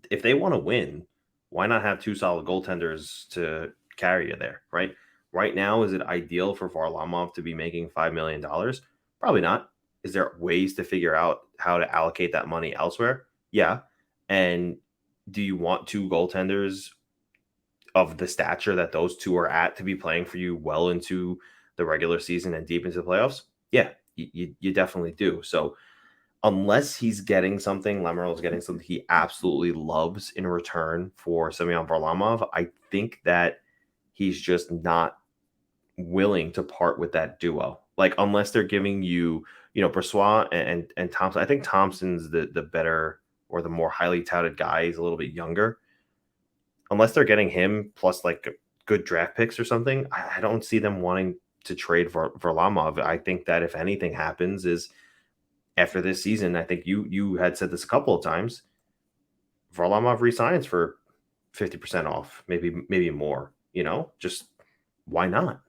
If they want to win, why not have two solid goaltenders to carry you there, right? Right now, is it ideal for Varlamov to be making $5 million? Probably not. Is there ways to figure out how to allocate that money elsewhere? Yeah. And do you want two goaltenders of the stature that those two are at to be playing for you well into the regular season and deep into the playoffs? Yeah, you definitely do. So unless he's getting something, Lamoriello's getting something he absolutely loves in return for Semyon Varlamov, I think that he's just not willing to part with that duo. Like, unless they're giving you, Brossoit and Thompson. I think Thompson's the better or the more highly touted guy. He's a little bit younger. Unless they're getting him plus like good draft picks or something, I don't see them wanting to trade Varlamov. I think that if anything happens is after this season, I think you had said this a couple of times, Varlamov resigns for 50% off, maybe more, just why not?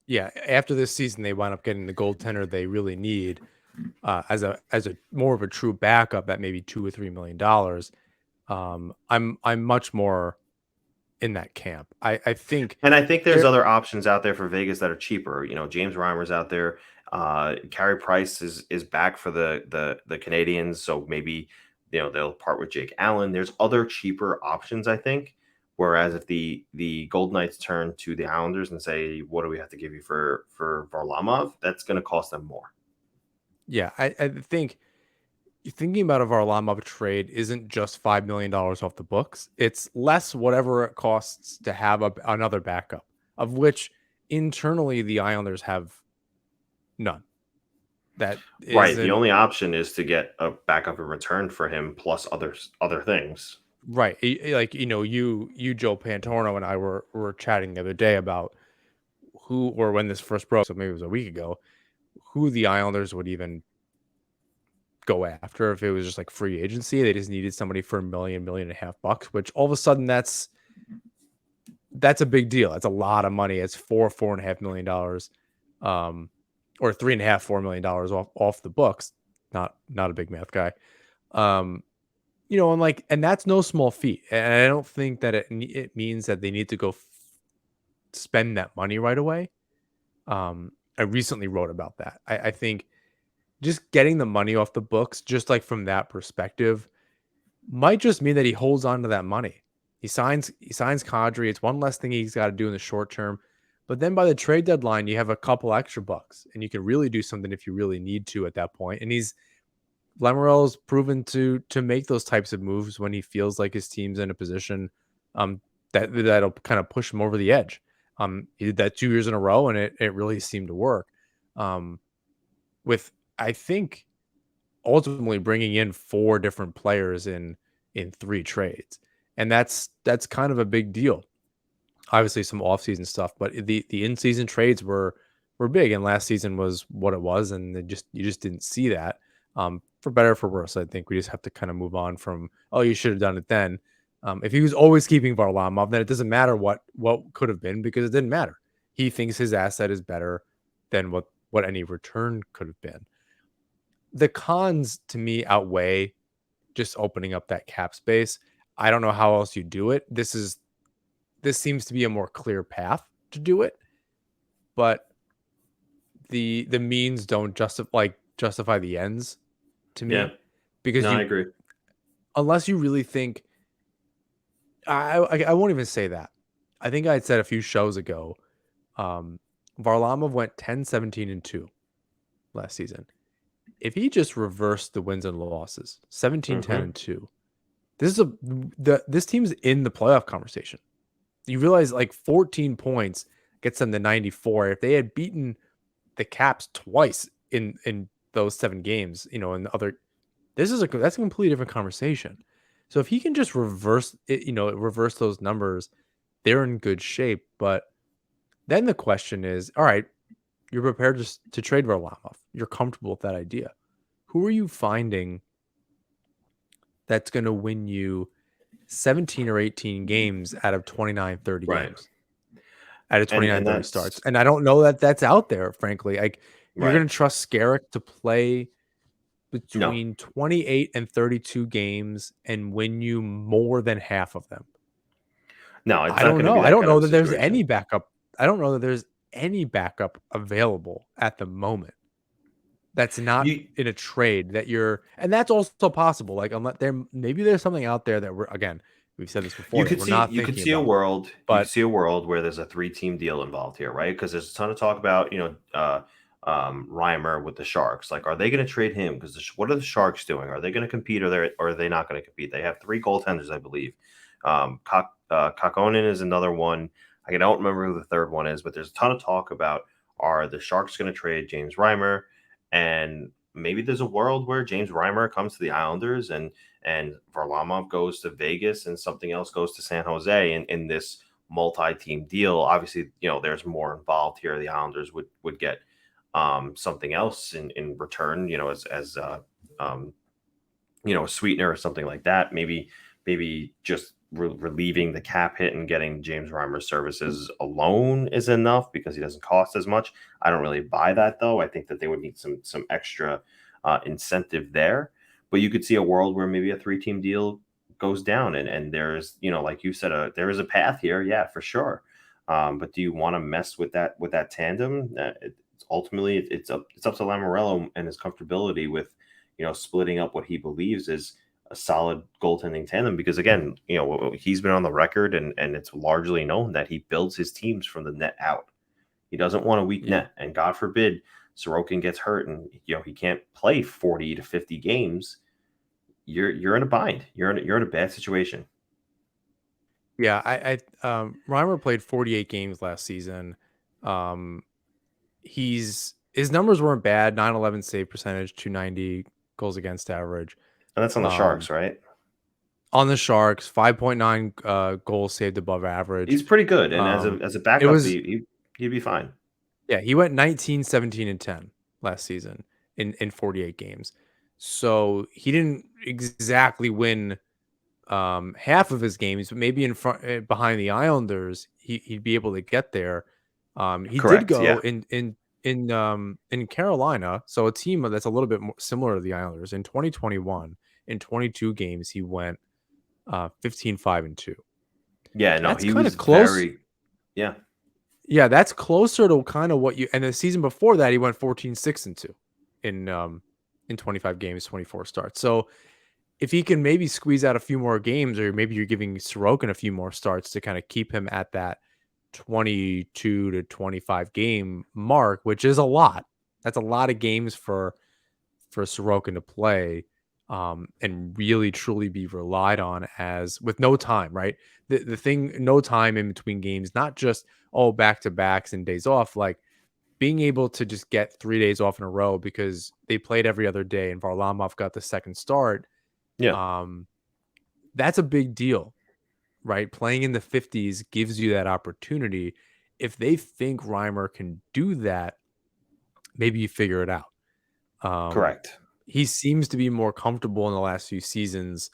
Yeah, after this season, they wind up getting the goaltender they really need as a more of a true backup at maybe $2 or $3 million. I'm much more in that camp. I think there's other options out there for Vegas that are cheaper. James Reimer's out there. Carey Price is back for the Canadians, so maybe they'll part with Jake Allen. There's other cheaper options, I think. Whereas if the Golden Knights turn to the Islanders and say, "What do we have to give you for Varlamov?" That's going to cost them more. Yeah, I think thinking about a Varlamov trade isn't just $5 million off the books. It's less whatever it costs to have another backup, of which internally the Islanders have none. That right. The only option is to get a backup in return for him plus other things. Right. Like, you Joe Pantorno and I were chatting the other day about who, or when this first broke, so maybe it was a week ago, who the Islanders would even go after if it was just like free agency. They just needed somebody for $1.5 million, which all of a sudden that's a big deal. That's a lot of money. It's $4.5 million, or $3.5, $4 million off the books. Not a big math guy. and that's no small feat. And I don't think that it means that they need to go spend that money right away. I recently wrote about that. I think just getting the money off the books, just like from that perspective, might just mean that he holds on to that money. He signs Kadri. It's one less thing he's got to do in the short term. But then by the trade deadline, you have a couple extra bucks, and you can really do something if you really need to at that point. And Lamoriello's proven to make those types of moves when he feels like his team's in a position that'll kind of push him over the edge. He did that 2 years in a row, and it really seemed to work. With, I think, ultimately bringing in 4 different players in 3 trades, and that's kind of a big deal. Obviously, some offseason stuff, but the in-season trades were big, and last season was what it was, and you just didn't see that. For better or for worse, I think we just have to kind of move on from, oh, you should have done it then. If he was always keeping Varlamov, then it doesn't matter what could have been, because it didn't matter. He thinks his asset is better than what any return could have been. The cons to me outweigh just opening up that cap space. I don't know how else you do it. This seems to be a more clear path to do it, but the means don't justify the ends to me. Yeah, because I agree. Unless you really think, I won't even say that. I think I had said a few shows ago, Varlamov went 10, 17, and 2 last season. If he just reversed the wins and losses, 17, 10, and 2, this team's in the playoff conversation. You realize, like, 14 points gets them to 94. If they had beaten the Caps twice in those 7 games, that's a completely different conversation. So if he can just reverse those numbers, they're in good shape. But then the question is, all right, you're prepared to trade Varlamov. You're comfortable with that idea. Who are you finding that's going to win you 17 or 18 games out of 29, 30 games? Out of 29, 30 starts. And I don't know that that's out there, frankly. Like, you're going to trust Skarek to play between 28 and 32 games and win you more than half of them. No, it's I don't know. I don't know that there's any backup. I don't know that there's any backup available at the moment. That's not in a trade and that's also possible. Like, unless maybe there's something out there that we've said this before. You could see a world where there's a 3-team deal involved here, right? Because there's a ton of talk about, Reimer with the Sharks. Like, are they going to trade him? Because what are the Sharks doing? Are they going to compete, or are they not going to compete? They have 3 goaltenders, I believe. Kakkonen is another one. I don't remember who the third one is, but there's a ton of talk about, are the Sharks going to trade James Reimer? And maybe there's a world where James Reimer comes to the Islanders and Varlamov goes to Vegas and something else goes to San Jose in this multi-team deal. Obviously, there's more involved here. The Islanders would get something else in return, as a sweetener or something like that. Maybe just relieving the cap hit and getting James Reimer's services alone is enough because he doesn't cost as much. I don't really buy that, though. I think that they would need some extra incentive there. But you could see a world where maybe a 3-team deal goes down and there's, like you said, there is a path here. Yeah, for sure. But do you want to mess with that tandem? Ultimately, it's up to Lamoriello and his comfortability with, splitting up what he believes is a solid goaltending tandem, because again, he's been on the record and it's largely known that he builds his teams from the net out. He doesn't want a weak net, and God forbid Sorokin gets hurt and he can't play 40 to 50 games. You're in a bind. You're in a bad situation. Yeah, Reimer played 48 games last season. His numbers weren't bad. 911 save percentage, 290 goals against average. And that's on the Sharks, right? On the Sharks, 5.9 goals saved above average. He's pretty good, and as a backup, he'd be fine. Yeah, he went 19, 17, and 10 last season in 48 games. So he didn't exactly win half of his games, but maybe behind the Islanders, he'd be able to get there. He did go in Carolina, so a team that's a little bit more similar to the Islanders in 2021. in 22 games, he went 15-5-2. Yeah, no, that's he kind was of close. very, yeah. Yeah, that's closer to kind of what you. And the season before that, he went 14-6-2 in 25 games, 24 starts. So if he can maybe squeeze out a few more games, or maybe you're giving Sorokin a few more starts to kind of keep him at that 22 to 25 game mark, which is a lot. That's a lot of games for Sorokin to play, and really truly be relied on as with no time, right? The thing, no time in between games, not just back to backs and days off, like being able to just get 3 days off in a row because they played every other day and Varlamov got the second start. Yeah. That's a big deal, right? Playing in the 50s gives you that opportunity. If they think Reimer can do that, maybe you figure it out. Correct. He seems to be more comfortable in the last few seasons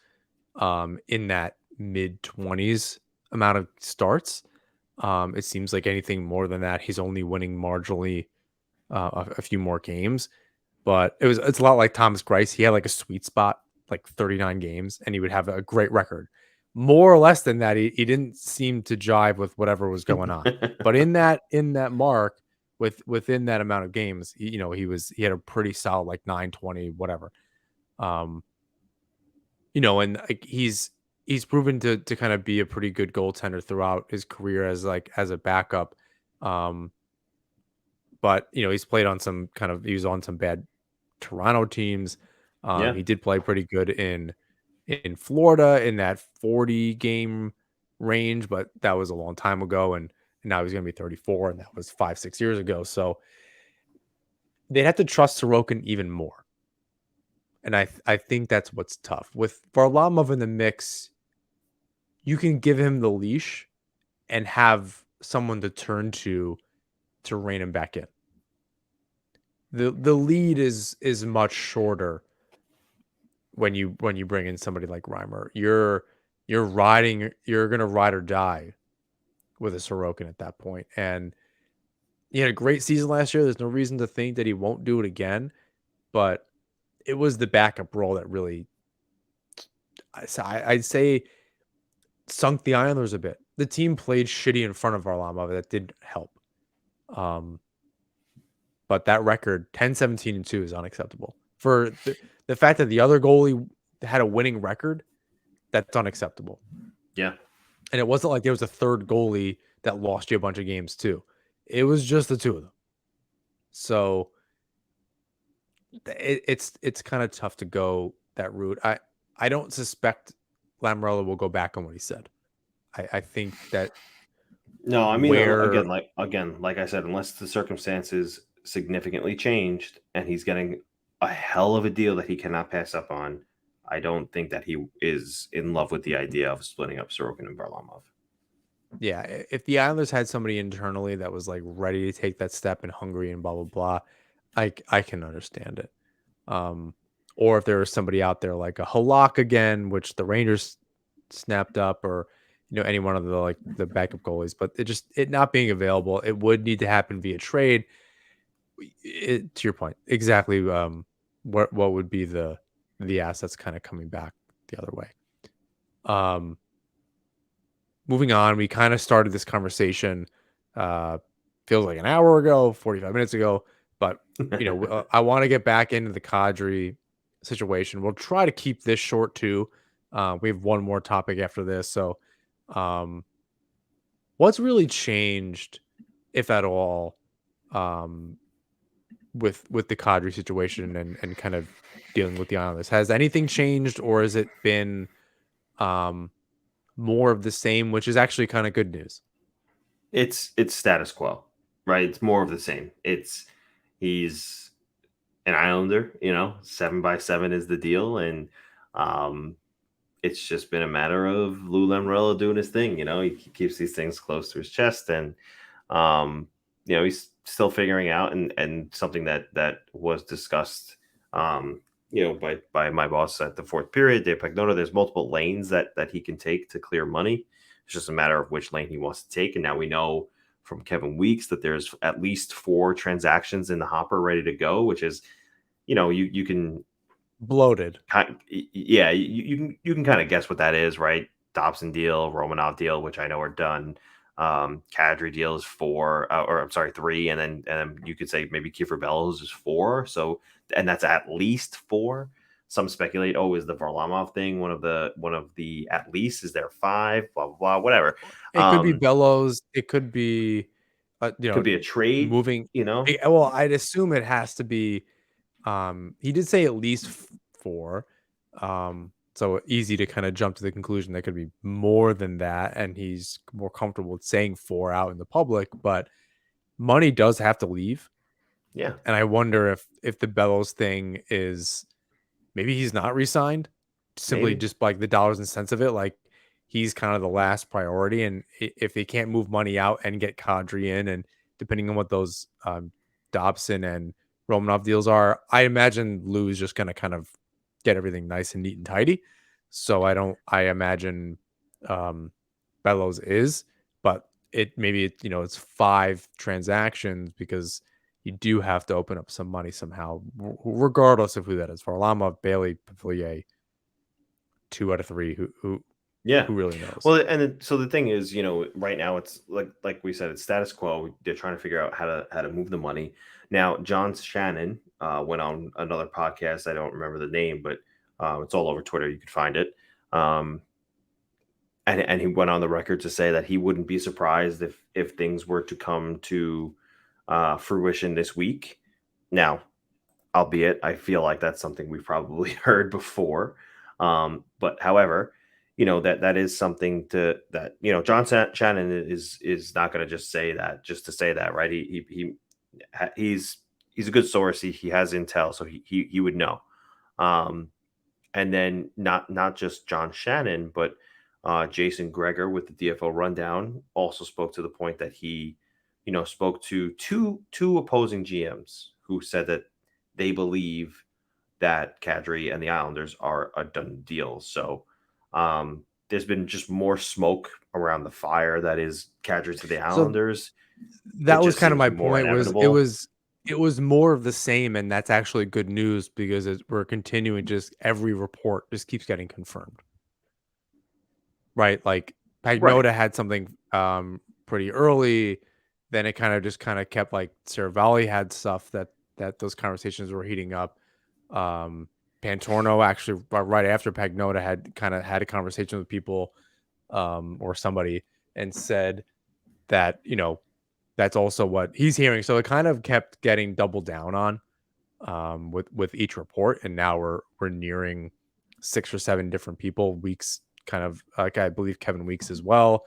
in that mid-20s amount of starts. It seems like anything more than that, he's only winning marginally a few more games. But it's a lot like Thomas Greiss. He had like a sweet spot, like 39 games, and he would have a great record. More or less than that, he didn't seem to jive with whatever was going on. But in that mark, within that amount of games, he had a pretty solid like 920, whatever. And like he's proven to kind of be a pretty good goaltender throughout his career as a backup. But he's played on some he was on some bad Toronto teams. Yeah. He did play pretty good in Florida in that 40 game range, but that was a long time ago. And now he's going to be 34, and that was 5-6 years ago. So they'd have to trust Sorokin even more. And I think that's what's tough. With Varlamov in the mix, you can give him the leash and have someone to turn to rein him back in. The lead is much shorter when you bring in somebody like Reimer. You're gonna ride or die with a Sorokin at that point. And he had a great season last year. There's no reason to think that he won't do it again. But it was the backup role that really, I'd say, sunk the Islanders a bit. The team played shitty in front of Varlamov. That did help. But that record, 10-17-2, is unacceptable. For the fact that the other goalie had a winning record, that's unacceptable. Yeah. And it wasn't like there was a third goalie that lost you a bunch of games too. It was just the two of them. So it's kind of tough to go that route. I don't suspect Lamoriello will go back on what he said. I think that no, I mean, again, like I said, unless the circumstances significantly changed and he's getting a hell of a deal that he cannot pass up on, I don't think that he is in love with the idea of splitting up Sorokin and Varlamov. Yeah, if the Islanders had somebody internally that was like ready to take that step and hungry and blah blah blah, I can understand it. Or if there was somebody out there like a Halak again, which the Rangers snapped up, or any one of the backup goalies, but it not being available, it would need to happen via trade. To your point, exactly. What would be the assets kind of coming back the other way? Moving on, we kind of started this conversation, feels like an hour ago, 45 minutes ago, but I want to get back into the Kadri situation. We'll try to keep this short too. We have one more topic after this. So what's really changed, if at all, with the Kadri situation and kind of dealing with the Islanders? Has anything changed, or has it been more of the same, which is actually kind of good news? It's status quo, right? It's more of the same. He's an Islander, 7x7 is the deal. And it's just been a matter of Lou Lamoriello doing his thing. He keeps these things close to his chest, and he's still figuring out, and something that was discussed by my boss at the fourth period, Dave Pagnotta. There's multiple lanes that he can take to clear money. It's just a matter of which lane he wants to take. And now we know from Kevin Weeks that there's at least 4 transactions in the hopper ready to go, which is, you can bloated. Yeah, you can kind of guess what that is, right? Dobson deal, Romanov deal, which I know are done. Kadri deal is 4, or I'm sorry, 3, and then you could say maybe Kiefer Bellows is 4. So, and that's at least 4. Some speculate, is the Varlamov thing one of the at least, is there 5? Blah blah blah, whatever. It could be Bellows. It could be, Could be a trade. moving. Well, I'd assume it has to be. He did say at least 4. So easy to kind of jump to the conclusion that could be more than that, and he's more comfortable with saying 4 out in the public. But money does have to leave. Yeah, and I wonder if the Bellows thing is maybe he's not re-signed, simply just like the dollars and cents of it. Like he's kind of the last priority, and if they can't move money out and get Kadri in, and depending on what those Dobson and Romanov deals are, I imagine Lou is just going to kind of get everything nice and neat and tidy. So I imagine Bellows is, but it's 5 transactions because you do have to open up some money somehow, regardless of who that is. Varlamov, Bailey, Pavilier, 2 out of 3. Who really knows? Well, and so the thing is, right now it's like we said, it's status quo. They're trying to figure out how to move the money. Now, John Shannon went on another podcast. I don't remember the name, but it's all over Twitter. You could find it. And he went on the record to say that he wouldn't be surprised if things were to come to fruition this week. Now, albeit I feel like that's something we've probably heard before. But however, that is something that John Shannon is not going to just say that just to say that, right? He's a good source. He has intel, so he would know. And then not just John Shannon, but Jason Greger with the DFO Rundown also spoke to the point that he, spoke to two opposing GMs who said that they believe that Kadri and the Islanders are a done deal. So there's been just more smoke around the fire that is Kadri to the Islanders. So that was kind of my point. It was more of the same, and that's actually good news because we're continuing. Just every report just keeps getting confirmed. Right, like Pagnotta had something pretty early, then it kind of kept like Saravalli had stuff that those conversations were heating up. Pantorno actually right after Pagnotta had a conversation with people or somebody and said that that's also what he's hearing. So it kind of kept getting doubled down on with each report, and now we're nearing 6 or 7 different people. Weeks kind of like I believe Kevin Weeks as well.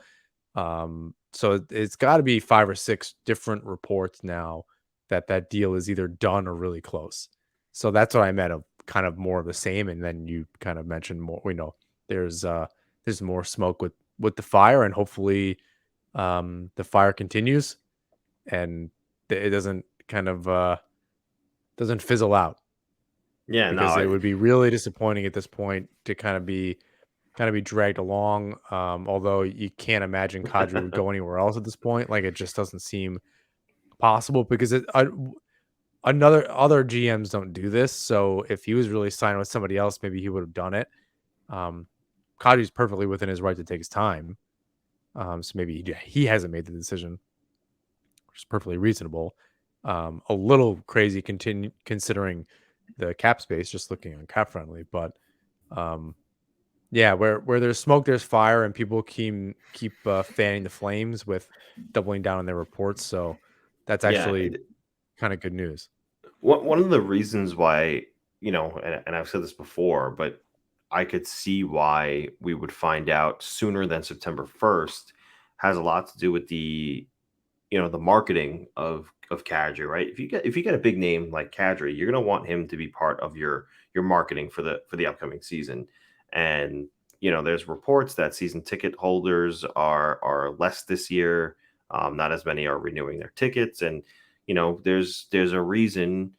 So it's got to be 5 or 6 different reports now that deal is either done or really close. So that's what I meant of kind of more of the same. And then you kind of mentioned more. There's more smoke with the fire, and hopefully the fire continues and it doesn't doesn't fizzle out. Yeah, because it would be really disappointing at this point to kind of be dragged along. Although you can't imagine Kadri would go anywhere else at this point. Like it just doesn't seem possible because other GMs don't do this. So if he was really signed with somebody else, maybe he would have done it. Kadri's perfectly within his right to take his time. So maybe he hasn't made the decision, which is perfectly reasonable. A little crazy considering the cap space, just looking on Cap Friendly, but yeah, where there's smoke, there's fire, and people keep fanning the flames with doubling down on their reports. So that's actually kind of good news. One of the reasons why, and I've said this before, but I could see why we would find out sooner than September 1st has a lot to do with the marketing of Kadri, right? If you get a big name like Kadri, you're going to want him to be part of your marketing for the upcoming season. And there's reports that season ticket holders are less this year. Not as many are renewing their tickets, and there's a reason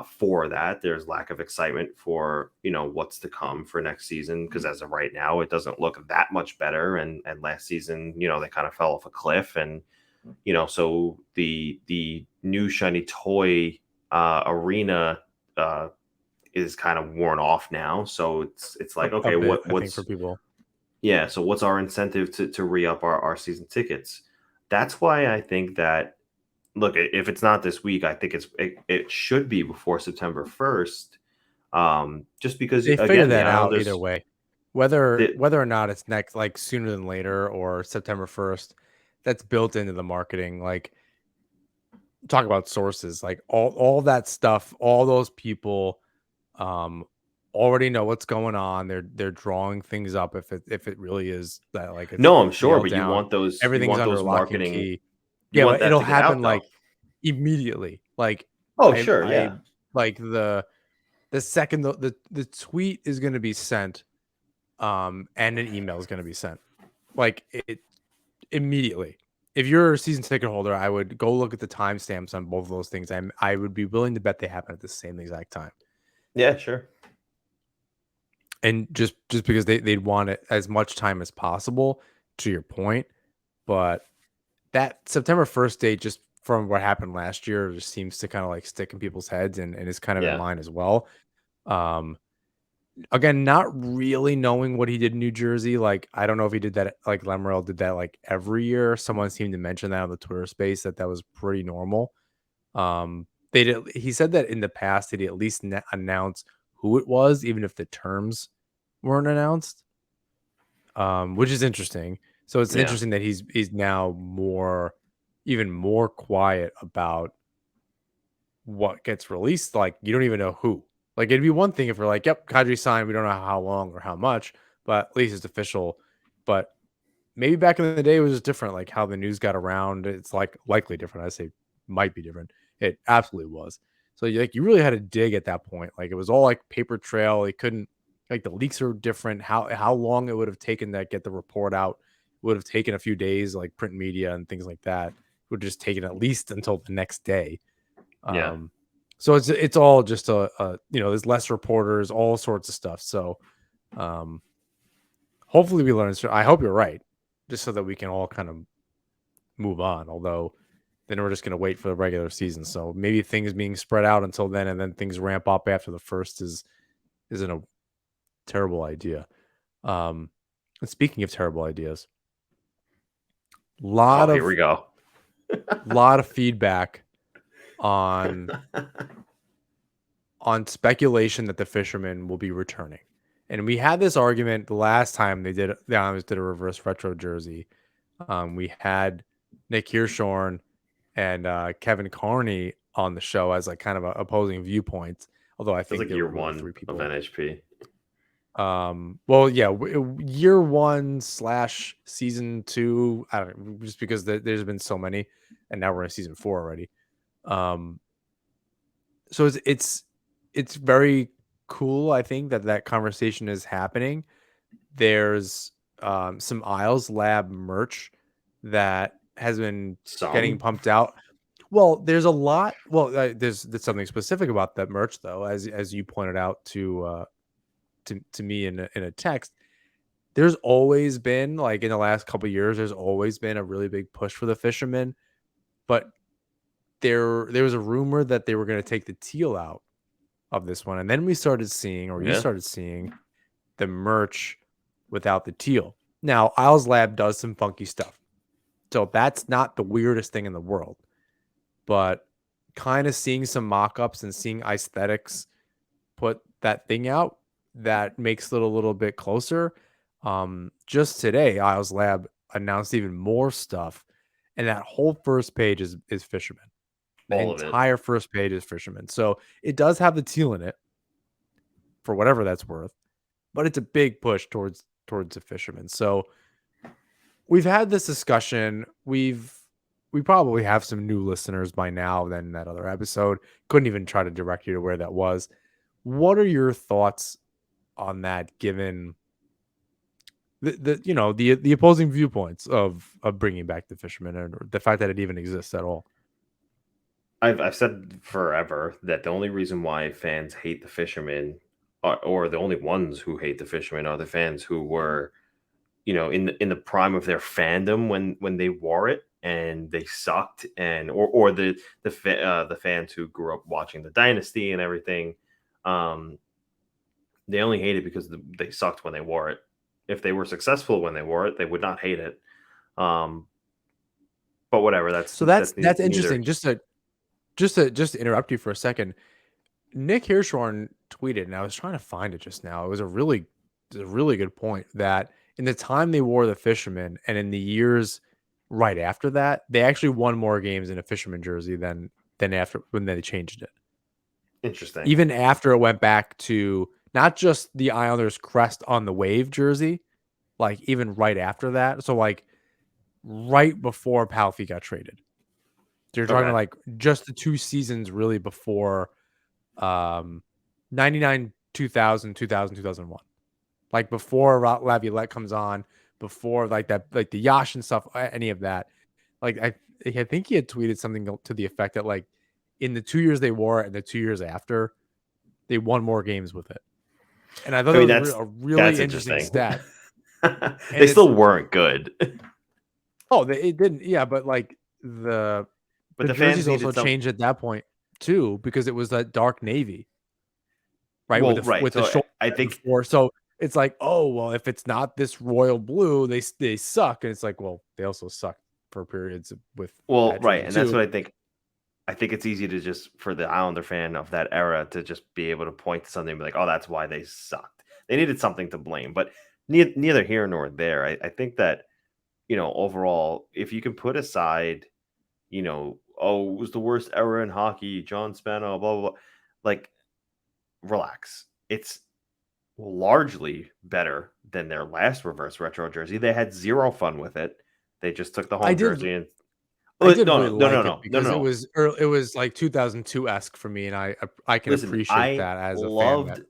for that. There's lack of excitement for what's to come for next season, because as of right now, it doesn't look that much better. And last season, they kind of fell off a cliff, and so the new shiny toy arena is kind of worn off now. So it's like, okay, bit, what's I think for people. Yeah, so what's our incentive to re-up our season tickets? That's why I think that, look, if it's not this week, I think it should be before September 1st. Just because, They figure again, that out either way. Whether or not it's next, like sooner than later or September 1st, that's built into the marketing. Like, talk about sources, like all that stuff, all those people already know what's going on. They're drawing things up if it really is that, like, it's No, I'm sure, nailed but down. you Everything's want under those lock and marketing, key. you Yeah, want but that it'll to get happen out though. like immediately. Like, Oh, sure, yeah. like the second the tweet is going to be sent, and an email is going to be sent, like, it immediately. If you're a season ticket holder, I would go look at the timestamps on both of those things. I would be willing to bet they happen at the same exact time. Yeah, sure. And just because they'd want it as much time as possible, to your point. But that September 1st date, just from what happened last year, just seems to kind of like stick in people's heads, and is kind of in mine as well. Again, not really knowing what he did in New Jersey. Like, I don't know if he did that, like Lemmerell did that like every year. Someone seemed to mention that on the Twitter space, that was pretty normal. He said that in the past that he at least announce who it was, even if the terms weren't announced, which is interesting. So it's interesting that he's now even more quiet about what gets released. Like, you don't even know who. Like, it'd be one thing if we're like, yep, Kadri signed, we don't know how long or how much, but at least it's official. But maybe back in the day it was just different, like how the news got around. It's like likely different. I say might be different. It absolutely was. So you really had to dig at that point. Like, it was all like paper trail. It couldn't, like, the leaks are different. How long it would have taken to get the report out would have taken a few days, like print media and things like that. It would have just taken at least until the next day. So it's all just there's less reporters, all sorts of stuff. So hopefully we learn. I hope you're right, just so that we can all kind of move on. Although then we're just going to wait for the regular season. So maybe things being spread out until then, and then things ramp up after the first isn't a terrible idea. And speaking of terrible ideas, Here we go. lot of feedback on speculation that the Fisherman will be returning. And we had this argument the last time the Islanders did a reverse retro jersey. We had Nick Hirschhorn and Kevin Carney on the show as like kind of opposing viewpoints. Although I think like there year were really one 3 people. of NHP. Well, yeah, year 1 / season 2. I don't know, just because there's been so many, and now we're in season 4 already. So it's very cool, I think, that conversation is happening. There's some Isles Lab merch that has been getting pumped out. Well, there's a lot. Well, there's something specific about that merch, though, as you pointed out to me in a text. There's always been, like, in the last couple of years, there's always been a really big push for the Fisherman, but there was a rumor that they were going to take the teal out of this one, and then we started seeing, or you started seeing, the merch without the teal. Now, Isles Lab does some funky stuff, so that's not the weirdest thing in the world, but kind of seeing some mock-ups and seeing aesthetics put that thing out, that makes it a little bit closer. Just today, Isles Lab announced even more stuff, and that whole first page is Fisherman. The entire first page is Fisherman. So it does have the teal in it, for whatever that's worth, but it's a big push towards the Fisherman. So we've had this discussion. We probably have some new listeners by now than that other episode. Couldn't even try to direct you to where that was. What are your thoughts on that, given the opposing viewpoints of bringing back the Fisherman, and the fact that it even exists at all? I've said forever that the only reason why fans hate the Fisherman, or the only ones who hate the Fisherman, are the fans who were, in the prime of their fandom when they wore it and they sucked, or the fans who grew up watching the Dynasty and everything. They only hate it because they sucked when they wore it. If they were successful when they wore it, they would not hate it. But whatever. That's interesting. Just to interrupt you for a second. Nick Hirschhorn tweeted, and I was trying to find it just now. It was a really good point that in the time they wore the Fisherman and in the years right after that, they actually won more games in a Fisherman jersey than after when they changed it. Interesting. Even after it went back to not just the Islanders crest on the wave jersey, like even right after that. So like right before Palfi got traded. You're talking like just the 2 seasons really before 99, 2000, 2001. Like before Laviolette comes on, before like that, like the Yash and stuff, any of that. Like I think he had tweeted something to the effect that like in the 2 years they wore it and the 2 years after, they won more games with it. And I thought that was a really interesting stat. They still weren't good. It didn't. Yeah, but like the jerseys also changed at that point too because it was that dark navy, right? Well, with the shoulder. I think so. It's like, oh well, if it's not this royal blue, they suck, and it's like, well, they also suck for periods with. Right, and that's what I think. I think it's easy to just for the Islander fan of that era to just be able to point to something and be like, oh, that's why they sucked. They needed something to blame, but neither here nor there. I think that overall, if you can put aside, oh, it was the worst era in hockey, John Spano, blah, blah, blah. Like, relax. It's largely better than their last reverse retro jersey. They had zero fun with it. They just took the home jersey and I did no, because it was like 2002-esque for me, and I can appreciate that as a fan.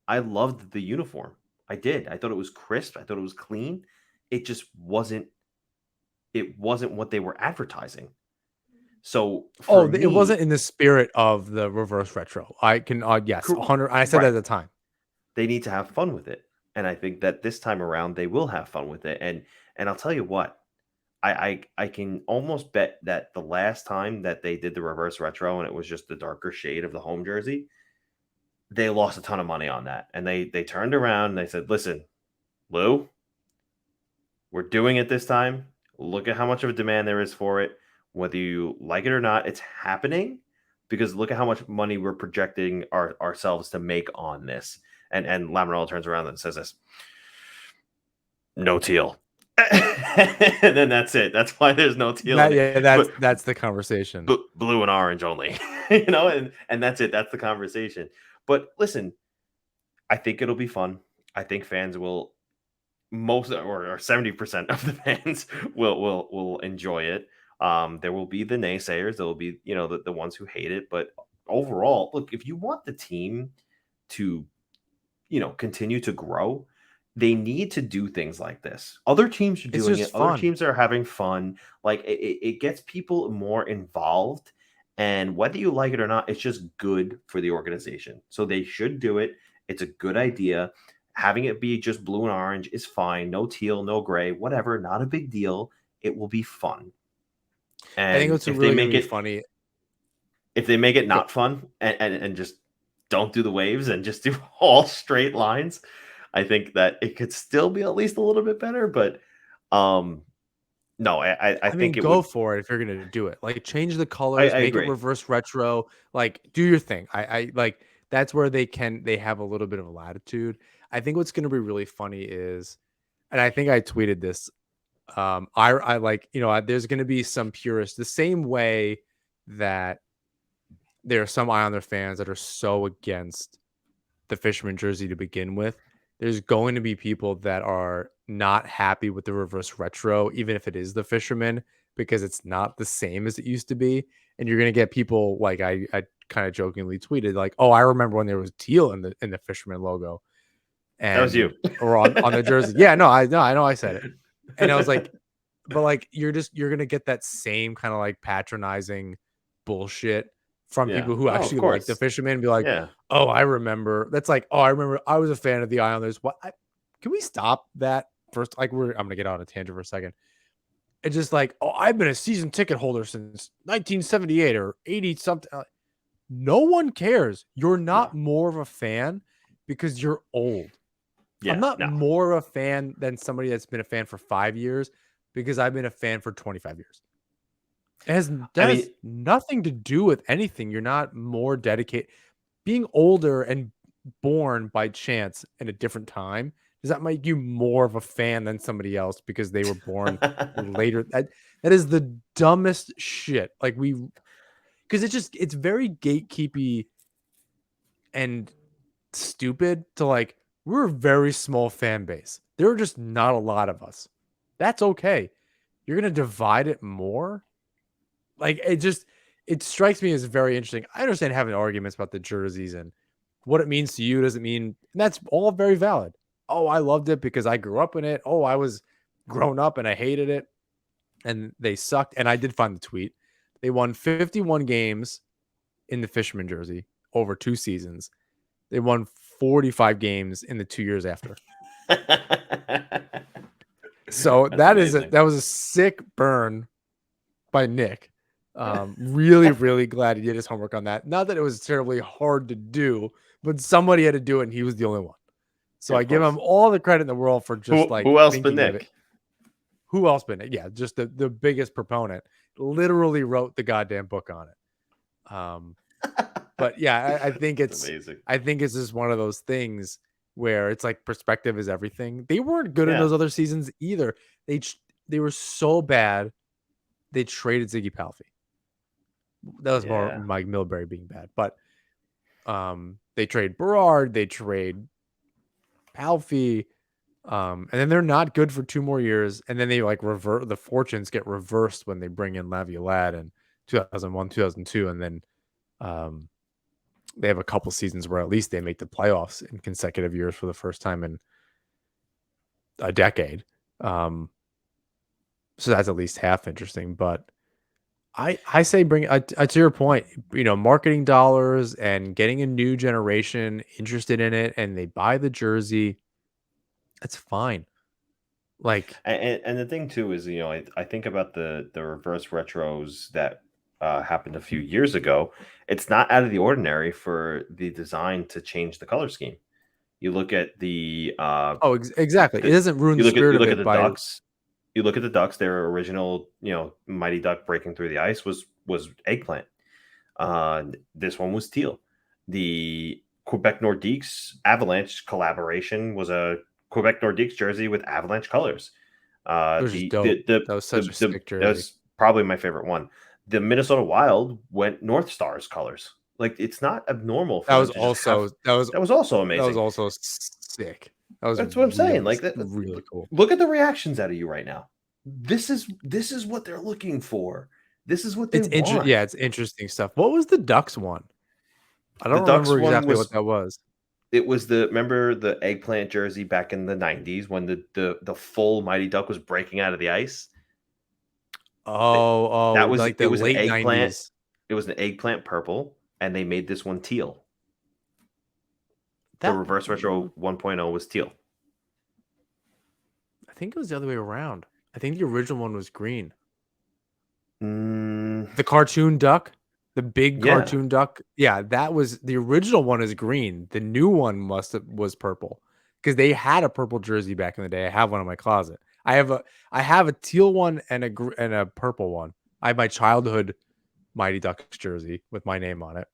I loved the uniform. I did. I thought it was crisp. I thought it was clean. It just wasn't. It wasn't what they were advertising. So, it wasn't in the spirit of the reverse retro. I can, yes, 100. I said that at the time. They need to have fun with it, and I think that this time around they will have fun with it. And I'll tell you what, I can almost bet that the last time that they did the reverse retro and it was just the darker shade of the home jersey, they lost a ton of money on that, and they turned around and they said, "Listen, Lou, we're doing it this time. Look at how much of a demand there is for it. Whether you like it or not, it's happening because look at how much money we're projecting ourselves to make on this." And Lamoriello turns around and says this, "No teal." And then that's it. That's why there's no teal. That's the conversation. Blue and orange only, and that's it. That's the conversation. But listen, I think it'll be fun. I think fans will most or 70% of the fans will enjoy it. There will be the naysayers. There will be, the ones who hate it. But overall, look, if you want the team to, continue to grow, they need to do things like this. Other teams are doing it. Other teams are having fun. Like it gets people more involved. And whether you like it or not, it's just good for the organization. So they should do it. It's a good idea. Having it be just blue and orange is fine. No teal, no gray, whatever. Not a big deal. It will be fun. And I think it's really funny. If they make it not fun and just don't do the waves and just do all straight lines, I think that it could still be at least a little bit better. But no, I think go for it if you're gonna do it. Like change the colors, make it reverse retro. Like do your thing. I like that's where they have a little bit of a latitude. I think what's gonna be really funny is, and I think I tweeted this. I like, there's going to be some purists the same way that there are some Islander fans that are so against the Fisherman jersey to begin with. There's going to be people that are not happy with the reverse retro, even if it is the Fisherman, because it's not the same as it used to be. And you're going to get people like I kind of jokingly tweeted like, "Oh, I remember when there was teal in the Fisherman logo." And that was you, or on the jersey. Yeah, no, I know I said it. And I was like, but like you're going to get that same kind of like patronizing bullshit from people who actually like the Fisherman and be like, "Oh, I remember." That's like, "Oh, I remember I was a fan of the Islanders." What? Can we stop that first? Like I'm going to get on a tangent for a second. It's just like, "Oh, I've been a season ticket holder since 1978 or 80 something." No one cares. You're not more of a fan because you're old. Yeah, I'm not more of a fan than somebody that's been a fan for 5 years because I've been a fan for 25 years. It has nothing to do with anything. You're not more dedicated. Being older and born by chance in a different time, does that make you more of a fan than somebody else because they were born later? That is the dumbest shit. Like because it's very gatekeepy and stupid to like, we're a very small fan base. There are just not a lot of us. That's okay. You're going to divide it more. Like it strikes me as very interesting. I understand having arguments about the jerseys and what it means to you. Does it mean, and that's all very valid. Oh, I loved it because I grew up in it. Oh, I was grown up and I hated it and they sucked. And I did find the tweet. They won 51 games in the Fisherman jersey over 2 seasons. They won 45 games in the 2 years after. So that was a sick burn by Nick. Really, really glad he did his homework on that. Not that it was terribly hard to do, but somebody had to do it, and he was the only one. So I give him all the credit in the world for just who else but Nick? Who else but Nick? Yeah, just the biggest proponent. Literally wrote the goddamn book on it. But yeah, I think it's amazing. I think it's just one of those things where it's like perspective is everything. They weren't good in those other seasons either. They were so bad. They traded Ziggy Palffy. That was more Mike Milbury being bad, but they trade Berard, they trade Palffy, and then they're not good for 2 more years, and then they like revert. The fortunes get reversed when they bring in Laviolette in 2001, 2002, and then they have a couple seasons where at least they make the playoffs in consecutive years for the first time in a decade. So that's at least half interesting, but I say bring to your point, marketing dollars and getting a new generation interested in it, and they buy the jersey. That's fine. Like, and the thing too is, I think about the reverse retros that happened a few years ago. It's not out of the ordinary for the design to change the color scheme. You look at the exactly. It doesn't ruin the spirit of it. Ducks. You look at the Ducks. Their original, Mighty Duck breaking through the ice was eggplant. This one was teal. The Quebec Nordiques Avalanche collaboration was a Quebec Nordiques jersey with Avalanche colors. That was such a sick jersey. That was probably my favorite one. The Minnesota Wild went North Stars colors. Like, it's not abnormal. That was also amazing. That was also sick. That's what I'm saying. Like, that's really cool. Look at the reactions out of you right now. This is what they're looking for. This is what they want. Yeah, it's interesting stuff. What was the Ducks one? I don't remember exactly what that was. It was remember the eggplant jersey back in the 90s when the full Mighty Duck was breaking out of the ice. That was like the late 90s. It was an eggplant purple, and they made this one teal. The reverse retro 1.0 was teal. I think it was the other way around. I think the original one was green. The cartoon duck, the big cartoon duck. Yeah, that was the original one is green. The new one was purple because they had a purple jersey back in the day. I have one in my closet. I have a teal one and a purple one. I have my childhood Mighty Ducks jersey with my name on it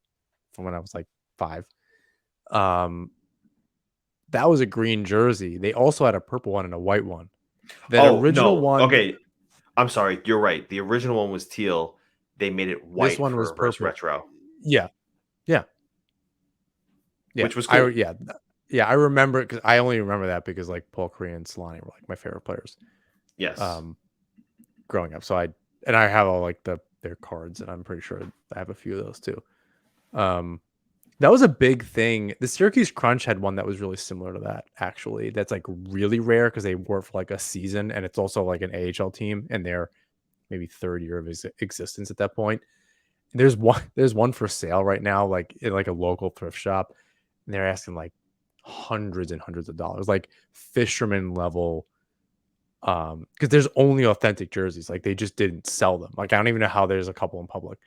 from when I was like 5. That was a green jersey. They also had a purple one and a white one. The original one. Okay, I'm sorry. You're right. The original one was teal. They made it white. This one was reverse retro. Yeah. Which was cool. I remember because I only remember that because like Paul Kariya and Solani were like my favorite players. Yes. Growing up, so I have all like their cards, and I'm pretty sure I have a few of those too. That was a big thing. The Syracuse Crunch had one that was really similar to that, actually. That's like really rare because they wore for like a season, and it's also like an AHL team, and they're maybe 3rd year of existence at that point. And there's one for sale right now, like in like a local thrift shop, and they're asking like hundreds and hundreds of dollars, like Fisherman level. Because there's only authentic jerseys, like they just didn't sell them. Like I don't even know how there's a couple in public.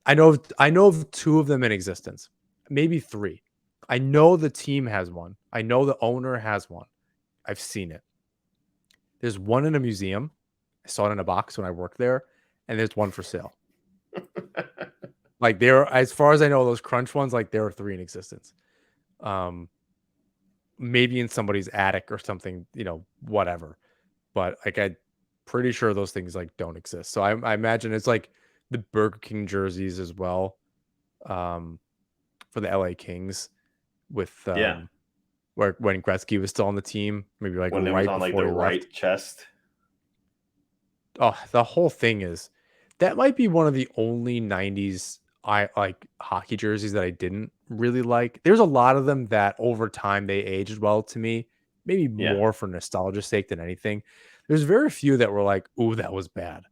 I know of 2 of them in existence. Maybe 3. I know the team has one. I know the owner has one. I've seen it. There's one in a museum. I saw it in a box when I worked there, and there's one for sale. Like as far as I know, those crunch ones, like there are 3 in existence. Maybe in somebody's attic or something, whatever. But like I'm pretty sure those things like don't exist. So I imagine it's like the Burger King jerseys as well, for the LA Kings with where when Gretzky was still on the team, maybe like when it right was on like before the he right left. chest. Oh, the whole thing is that might be one of the only 90s hockey jerseys that I didn't really like. There's a lot of them that over time they aged well to me, maybe more for nostalgia's sake than anything. There's very few that were like, "Ooh, that was bad."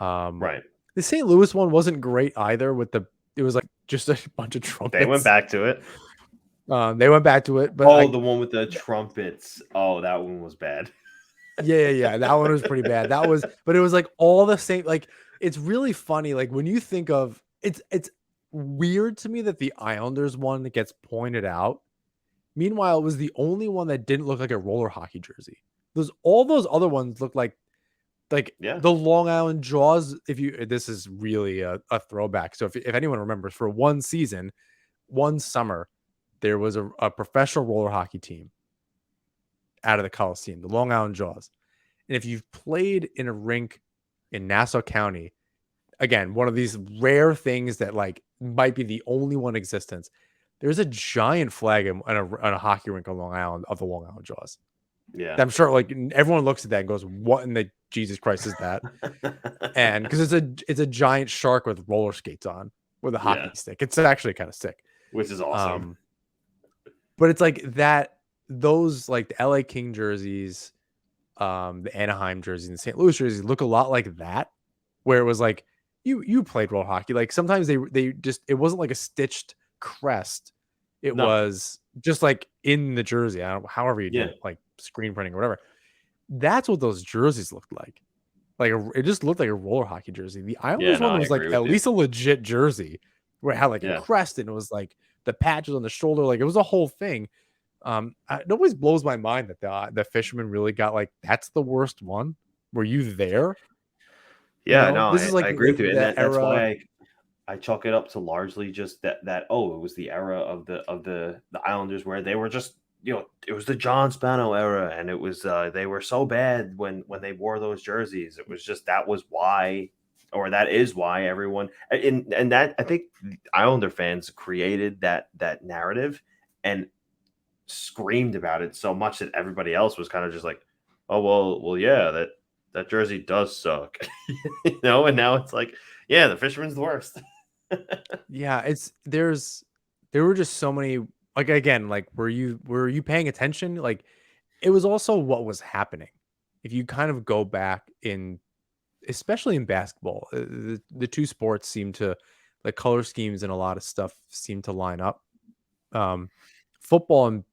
Right. The St. Louis one wasn't great either. It was like just a bunch of trumpets. They went back to it. They went back to it, but the one with the trumpets. Oh, that one was bad. Yeah. That one was pretty bad. But it was like all the same. Like it's really funny. Like when you think of it's weird to me that the Islanders one that gets pointed out. Meanwhile, it was the only one that didn't look like a roller hockey jersey. All those other ones look like the Long Island Jaws. This is really a throwback. So if anyone remembers, for one season, one summer, there was a professional roller hockey team out of the Coliseum, the Long Island Jaws. And if you've played in a rink in Nassau County, again, one of these rare things that like might be the only one in existence, there's a giant flag on a hockey rink on Long Island of the Long Island Jaws. Yeah. I'm sure like everyone looks at that and goes, what in the Jesus Christ is that? And because it's a giant shark with roller skates on with a hockey stick. It's actually kind of sick. Which is awesome. But it's like that. Those like the LA King jerseys, the Anaheim jerseys, and the St. Louis jerseys look a lot like that, where it was like you played roller hockey. Like sometimes they just it wasn't like a stitched crest. It was just like in the jersey. I don't know, however you do it, like screen printing or whatever. That's what those jerseys looked like. Like it just looked like a roller hockky jersey. The Islanders one was like at least a legit jersey where it had like a crest and it was like the patches on the shoulder. Like it was a whole thing. It always blows my mind that the Fisherman really got like that's the worst one. Were you there? Yeah, this is like I agree with you, and that's era. why I chalk it up to largely just that it was the era of the Islanders where they were just it was the John Spano era, and it was they were so bad when they wore those jerseys. It was just that is why everyone and that I think Islander fans created that narrative and screamed about it so much that everybody else was kind of just like, oh well yeah, that jersey does suck. And now it's like, yeah, the Fisherman's the worst. Yeah, there were just so many, like, again, like were you paying attention? Like it was also what was happening. If you kind of go back especially in basketball, the two sports seem to, like, color schemes and a lot of stuff seem to line up. Football and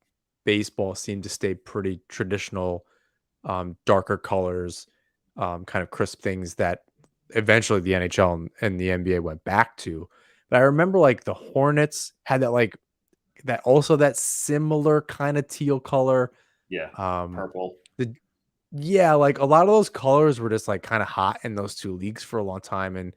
baseball seem to stay pretty traditional, darker colors, kind of crisp things that eventually the NHL and the NBA went back to. But I remember like the Hornets had that similar kind of teal color. Yeah. Purple. Like a lot of those colors were just like kind of hot in those two leagues for a long time. And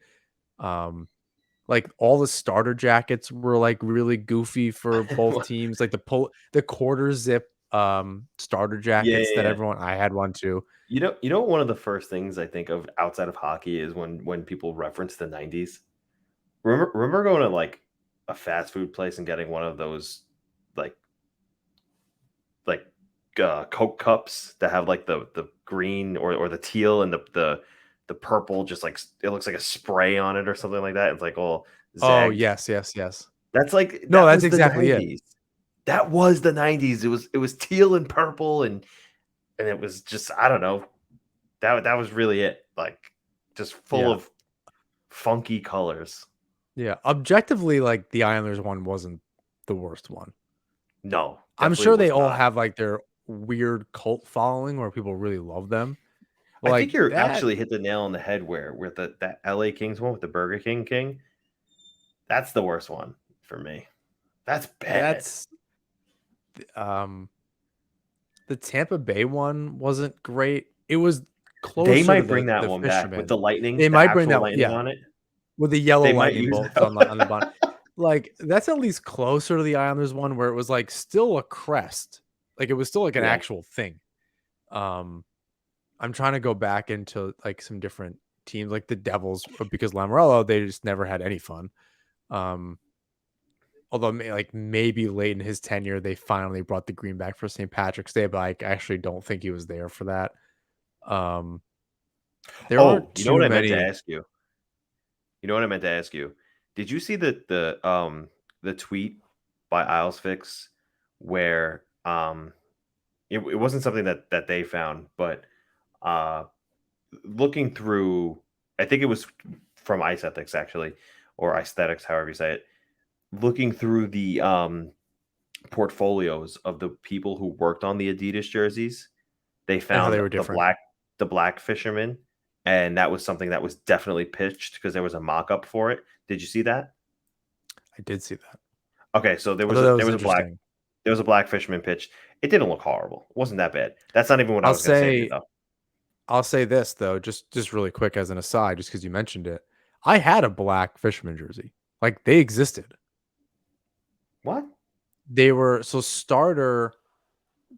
like all the starter jackets were like really goofy for both teams. Like the quarter zip starter jackets that everyone, I had one too. One of the first things I think of outside of hockey is when people reference the 90s. Remember going to like a fast food place and getting one of those like Coke cups that have like the green or the teal and the purple, just like it looks like a spray on it or something like that. It's like all zagged. Oh yes. That's like no, that's exactly it. That was the 90s. It was teal and purple and it was just, I don't know. That was really it. Like just full of funky colors. Yeah, objectively, like the Islanders one wasn't the worst one. No, I'm sure they all have like their weird cult following where people really love them. But I think you're actually hit the nail on the head where that LA Kings one with the Burger King, that's the worst one for me. That's bad. the Tampa Bay one wasn't great. It was closer They might to bring that the one back with Fisherman. the lightning. They The might bring actual that, lightning yeah, on it. with the yellow They might lightning use bolts that. on the bottom. Like that's at least closer to the Islanders one, where it was like still a crest, like it was still like an actual thing. I'm trying to go back into like some different teams, like the Devils, because Lamoriello, they just never had any fun. Although like maybe late in his tenure, they finally brought the green back for St. Patrick's Day, but I actually don't think he was there for that. There aren't you know what too I meant to many. ask you? You know what I meant to ask you? Did you see the tweet by Islesfix where it wasn't something that they found, but looking through, I think it was from Ice Ethics actually, or Aesthetics, however you say it, looking through the portfolios of the people who worked on the Adidas jerseys, they And how found they were different. the black Fisherman, and that was something that was definitely pitched because there was a mock-up for it. Did you see that? I did see that. Okay, so there was a black Fisherman pitch. It didn't look horrible. It wasn't that bad. That's not even what I was going to say to you, though. I'll say this though, just really quick as an aside, just because you mentioned it. I had a black Fisherman jersey. Like they existed. What? They were so starter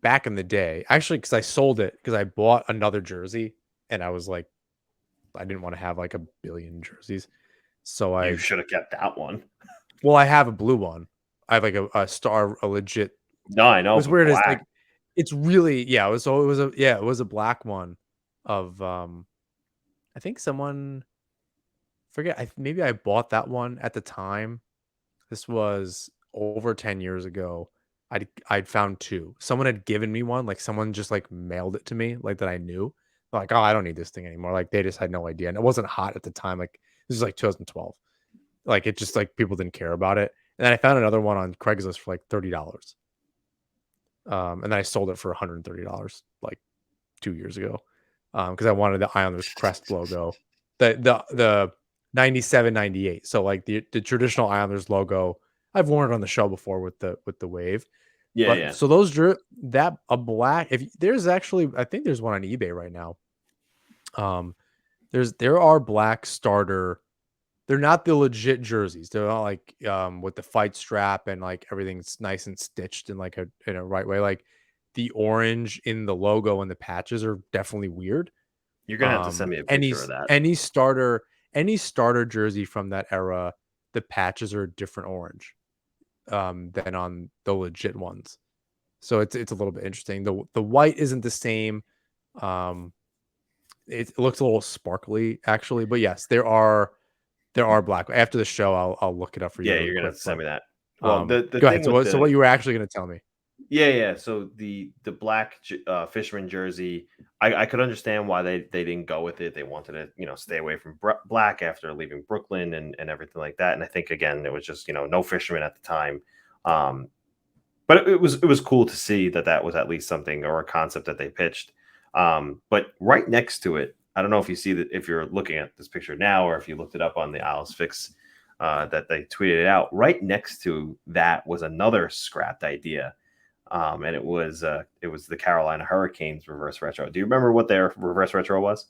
back in the day. Actually, because I sold it because I bought another jersey and I was like, I didn't want to have like a billion jerseys. So You should have kept that one. Well, I have a blue one. I have like a legit. No, I know. What's weird is like it's really it was a black one of I think someone maybe I bought that one at the time. This was over 10 years ago. I'd found two. Someone had given me one, like someone just like mailed it to me, like that I knew. Like, oh, I don't need this thing anymore. Like they just had no idea. And it wasn't hot at the time. Like this is like 2012. Like it just like people didn't care about it. And then I found another one on Craigslist for like $30. And then I sold it for $130 like 2 years ago. Because I wanted the Islanders crest logo. The 97, 98. So like the traditional Islanders logo. I've worn it on the show before with the wave. Yeah, but yeah. So those that a black, if there's actually, I think there's one on eBay right now. There are black starter. They're not the legit jerseys. They're not like with the fight strap and like everything's nice and stitched in like in a right way. Like the orange in the logo and the patches are definitely weird. You're gonna have to send me a picture of that. Any starter jersey from that era, the patches are a different orange than on the legit ones. So it's a little bit interesting. The white isn't the same. It looks a little sparkly actually, but yes, there are black. After the show, I'll look it up for you. Yeah, really you're gonna quick, have to send but, me that. Well, the go thing ahead. with So what you were actually going to tell me? Yeah. So the black Fisherman jersey, I could understand why they didn't go with it. They wanted to stay away from black after leaving Brooklyn and everything like that. And I think again it was just no Fisherman at the time. But it was cool to see that was at least something or a concept that they pitched. But right next to it, I don't know if you see that if you're looking at this picture now or if you looked it up on the Isles Fix that they tweeted it out. Right next to that was another scrapped idea. And it was the Carolina Hurricanes reverse retro. Do you remember what their reverse retro was?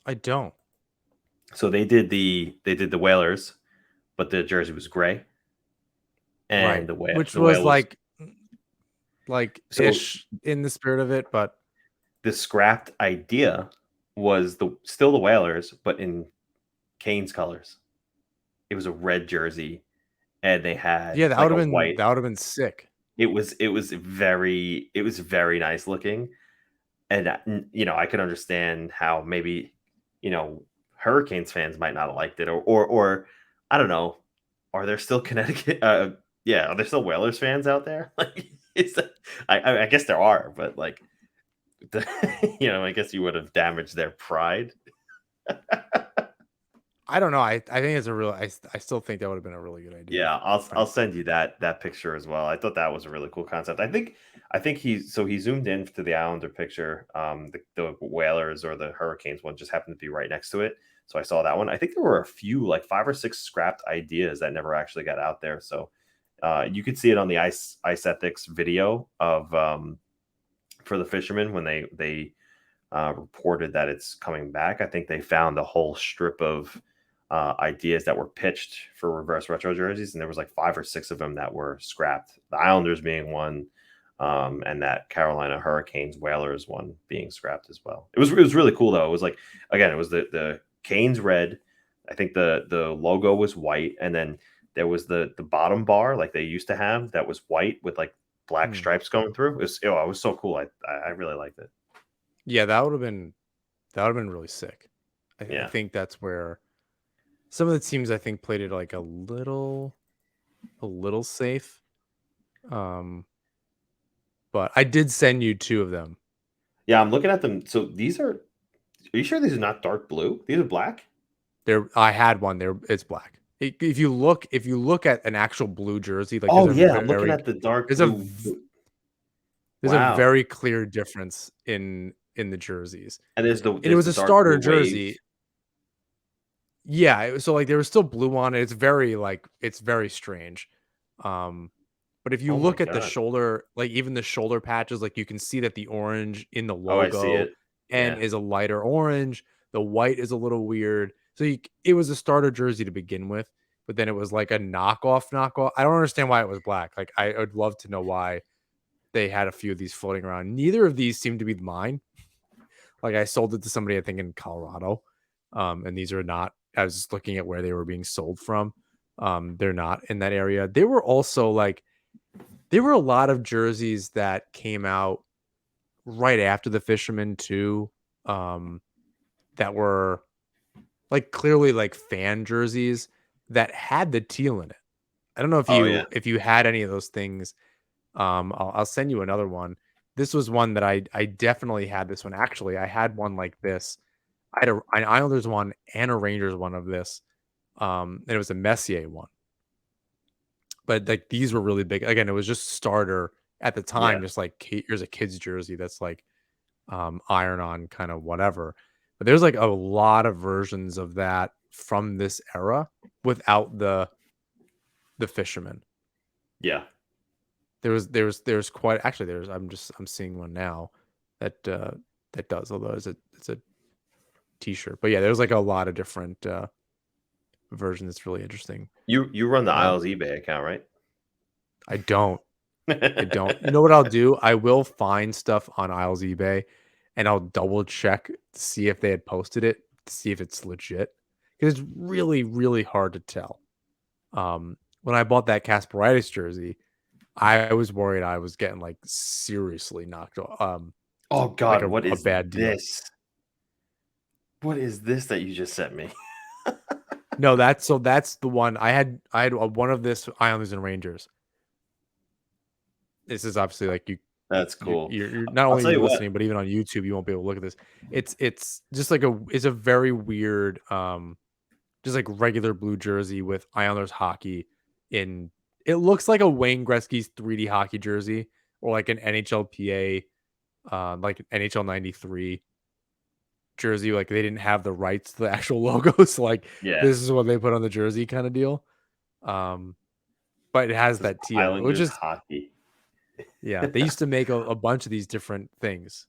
I don't. So they did the Whalers, but the jersey was gray. And right. Which was like ish in the spirit of it, but the scrapped idea was still the Whalers, but in Canes colors. It was a red jersey, and they had that would have been white. That would have been sick. It was very nice looking, and I could understand how maybe Hurricanes fans might not have liked it, or I don't know. Are there still Connecticut? Are there still Whalers fans out there? Like, I guess there are, but like, I guess you would have damaged their pride. I don't know. I think it's I still think that would have been a really good idea. Yeah, I'll send you that picture as well. I thought that was a really cool concept. I think he zoomed in to the Islander picture. The Whalers or the Hurricanes one just happened to be right next to it. So I saw that one. I think there were a few, like 5 or 6 scrapped ideas that never actually got out there. So You could see it on the Ice Ethics video of for the Fisherman when they reported that it's coming back. I think they found a whole strip of ideas that were pitched for reverse retro jerseys, and there was like 5 or 6 of them that were scrapped. The Islanders being one, and that Carolina Hurricanes Whalers one being scrapped as well. It was really cool though. It was like, again, it was the Canes red. I think the logo was white, and then there was the bottom bar like they used to have that was white with like black stripes going through. It was so cool. I really liked it. Yeah, that would have been really sick. I think that's where some of the teams I think played it like a little safe. But I did send you 2 of them. Yeah, I'm looking at them. So these are you sure these are not dark blue? These are black? I had one there. It's black. If you look at an actual blue jersey, like I'm looking at the dark blue. There's a very clear difference in the jerseys. And it was a starter jersey. Waves. Yeah, so like there was still blue on it. It's very strange. But if you look at the shoulder, like even the shoulder patches, like you can see that the orange in the logo is a lighter orange. The white is a little weird. So it was a starter jersey to begin with, but then it was like a knockoff. I don't understand why it was black. Like I would love to know why they had a few of these floating around. Neither of these seem to be mine. Like I sold it to somebody, I think in Colorado. And these are not, I was just looking at where they were being sold from. They're not in that area. They were also like, there were a lot of jerseys that came out right after the Fisherman too. That were like clearly like fan jerseys that had the teal in it. I don't know if you had any of those things. I'll send you another one. This was one that I definitely had this one. Actually, I had one like this. I had an Islanders one and a Rangers one of this. And it was a Messier one. But like these were really big. Again, it was just starter at the time, just like here's a kid's jersey that's like iron on kind of whatever. But there's like a lot of versions of that from this era without the Fisherman. Yeah. There's quite actually I'm seeing one now that does, although it's a t-shirt. But yeah, there's like a lot of different versions. It's really interesting. You run the Isles eBay account, right? I don't. You know what I'll do? I will find stuff on Isles eBay and I'll double check to see if they had posted it, to see if it's legit. Because it's really, really hard to tell. When I bought that Kasparaitis jersey, I was worried I was getting like seriously knocked off. Oh God, like what is bad deal. this? What is this that you just sent me? No, that's the one I had one of this Islanders and Rangers. This is obviously like you. That's cool. You're not only listening, but even on YouTube, you won't be able to look at this. It's just like it's a very weird, just like regular blue jersey with Islanders hockey in. It looks like a Wayne Gretzky's 3D hockey jersey or like an NHLPA, like an NHL 93 jersey. Like they didn't have the rights to the actual logos. So like this is what they put on the jersey kind of deal. But it has that teal, which is hockey. Yeah, they used to make a bunch of these different things.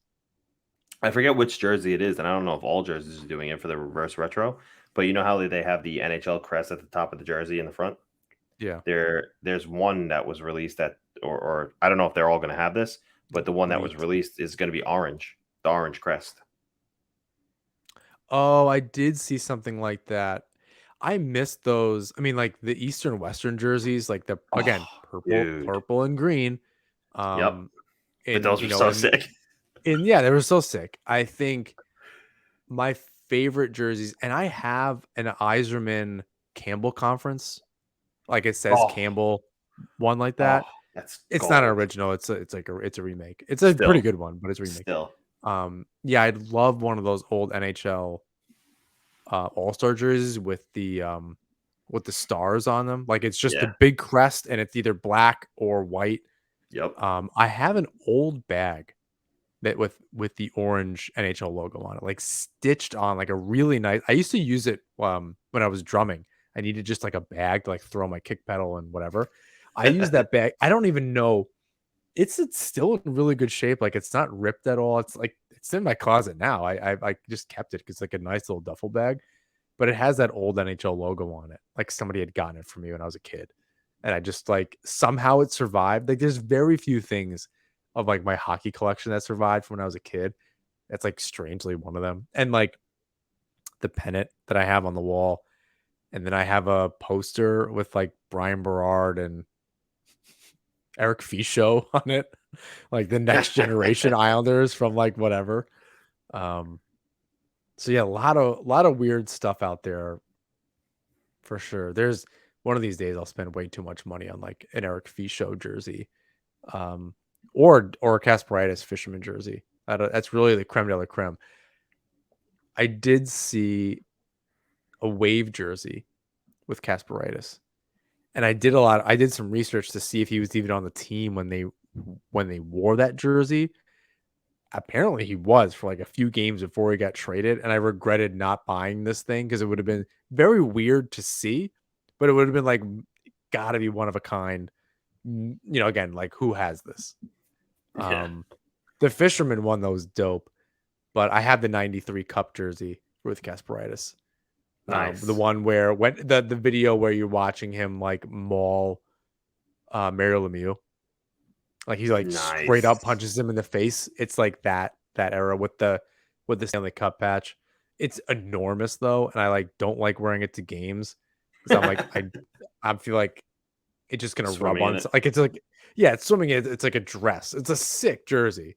I forget which jersey it is, and I don't know if all jerseys are doing it for the reverse retro. But you know how they have the NHL crest at the top of the jersey in the front? Yeah. There's one that was released or I don't know if they're all going to have this, but the one that was released is going to be orange, the orange crest. Oh, I did see something like that. I missed those. I mean, like the Eastern Western jerseys, like purple and green. But those were so sick. And yeah, they were so sick. I think my favorite jerseys, and I have an Iserman Campbell conference, like it says Campbell, one like that. It's not an original. It's a remake. It's a pretty good one, but it's a remake. Still. Yeah, I'd love one of those old NHL All-Star jerseys with the stars on them. Like it's just the big crest, and it's either black or white. Yep. I have an old bag that with the orange NHL logo on it, like stitched on, like a really nice. I used to use it when I was drumming. I needed just like a bag to like throw my kick pedal and whatever. I use that bag. I don't even know. It's still in really good shape. Like it's not ripped at all. It's like it's in my closet now. I just kept it because it's like a nice little duffel bag, but it has that old NHL logo on it. Like somebody had gotten it from me when I was a kid, and I just like somehow it survived. Like there's very few things of like my hockey collection that survived from when I was a kid. That's like strangely one of them. And like the pennant that I have on the wall, and then I have a poster with like Brian Berard and Eric Fischel on it, like the next generation Islanders from like whatever. So yeah, a lot of weird stuff out there for sure. There's one of these days I'll spend way too much money on like an Eric Fischel jersey, or a Kasparaitis Fisherman jersey. That's really the creme de la creme. I did see a Wave jersey with Kasparaitis, and I did some research to see if he was even on the team when they wore that jersey. Apparently he was for like a few games before he got traded, and I regretted not buying this thing because it would have been very weird to see, but it would have been like gotta be one of a kind. You know, again, like who has this? The Fisherman one though was dope, but I have the 93 Cup jersey with Kasparaitis. Nice. The one where when the video where you're watching him like maul Mario Lemieux. Like he's like straight up punches him in the face. It's like that era with the Stanley Cup patch. It's enormous though, and I like don't like wearing it to games because I'm like I feel like it's just gonna rub on like it's like it's swimming. It's like a dress. It's a sick jersey.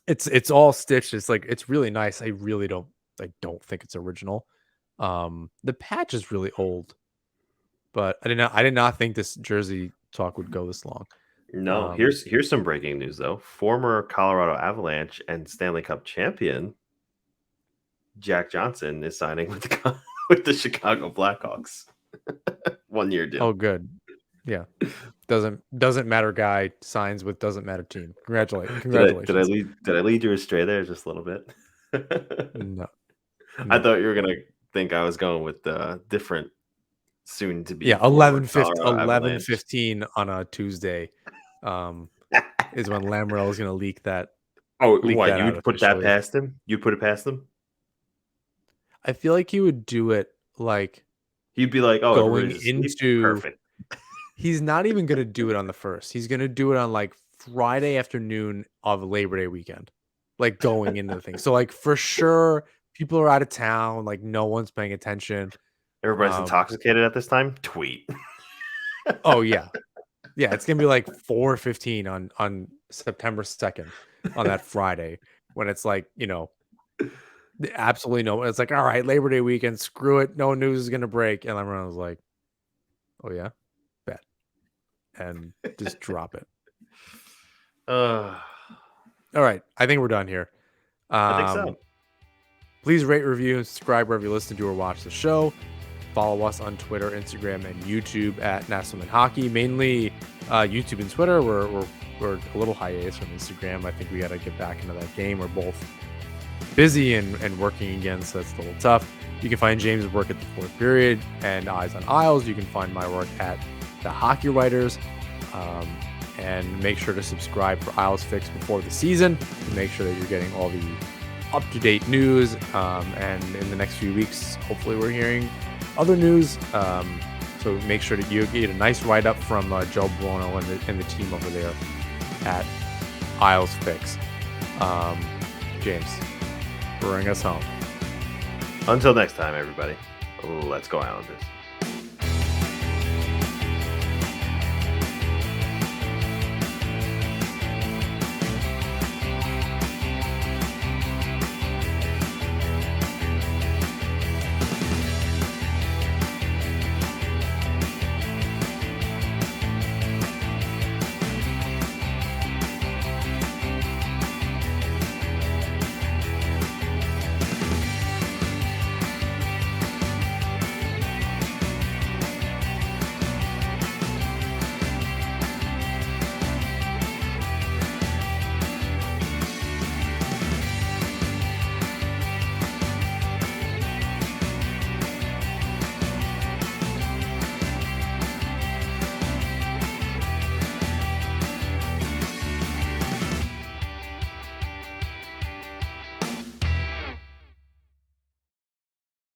It's all stitched. It's like it's really nice. I really don't think it's original. The patch is really old, but I did not think this jersey talk would go this long. No, here's some breaking news though. Former Colorado Avalanche and Stanley Cup champion Jack Johnson is signing with the Chicago Blackhawks. 1 year deal. Oh, good. Yeah. Doesn't matter guy signs with doesn't matter team. Congratulations. Did I lead you astray there just a little bit? No. I thought you were gonna think I was going with different soon to be 11:15 on a Tuesday is when Lamorel is going to leak that. Oh, what? You would put that past him? You put it past him? I feel like he would do it like he'd be like, "Oh, going into perfect." He's not even going to do it on the first. He's going to do it on like Friday afternoon of Labor Day weekend, like going into the thing. So like for sure, people are out of town. Like no one's paying attention. Everybody's intoxicated at this time. Tweet. Oh yeah, yeah. It's gonna be like 4:15 on September 2nd on that Friday when it's like absolutely no. It's like all right, Labor Day weekend. Screw it. No news is gonna break. And everyone was like, oh yeah, bet, and just drop it. All right, I think we're done here. I think so. Please rate, review, and subscribe wherever you listen to or watch the show. Follow us on Twitter, Instagram, and YouTube at Nasselman Hockey. Mainly YouTube and Twitter. We're a little hiatus from Instagram. I think we got to get back into that game. We're both busy and working again, so that's a little tough. You can find James' work at the Fourth Period and Eyes on Isles. You can find my work at the Hockey Writers. And make sure to subscribe for Isles Fix before the season to make sure that you're getting all the up-to-date news. And in the next few weeks, hopefully we're hearing other news, so make sure that you get a nice write-up from Joe Buono and the team over there at Isles Fix. James, bring us home. Until next time, everybody. Let's go Islanders.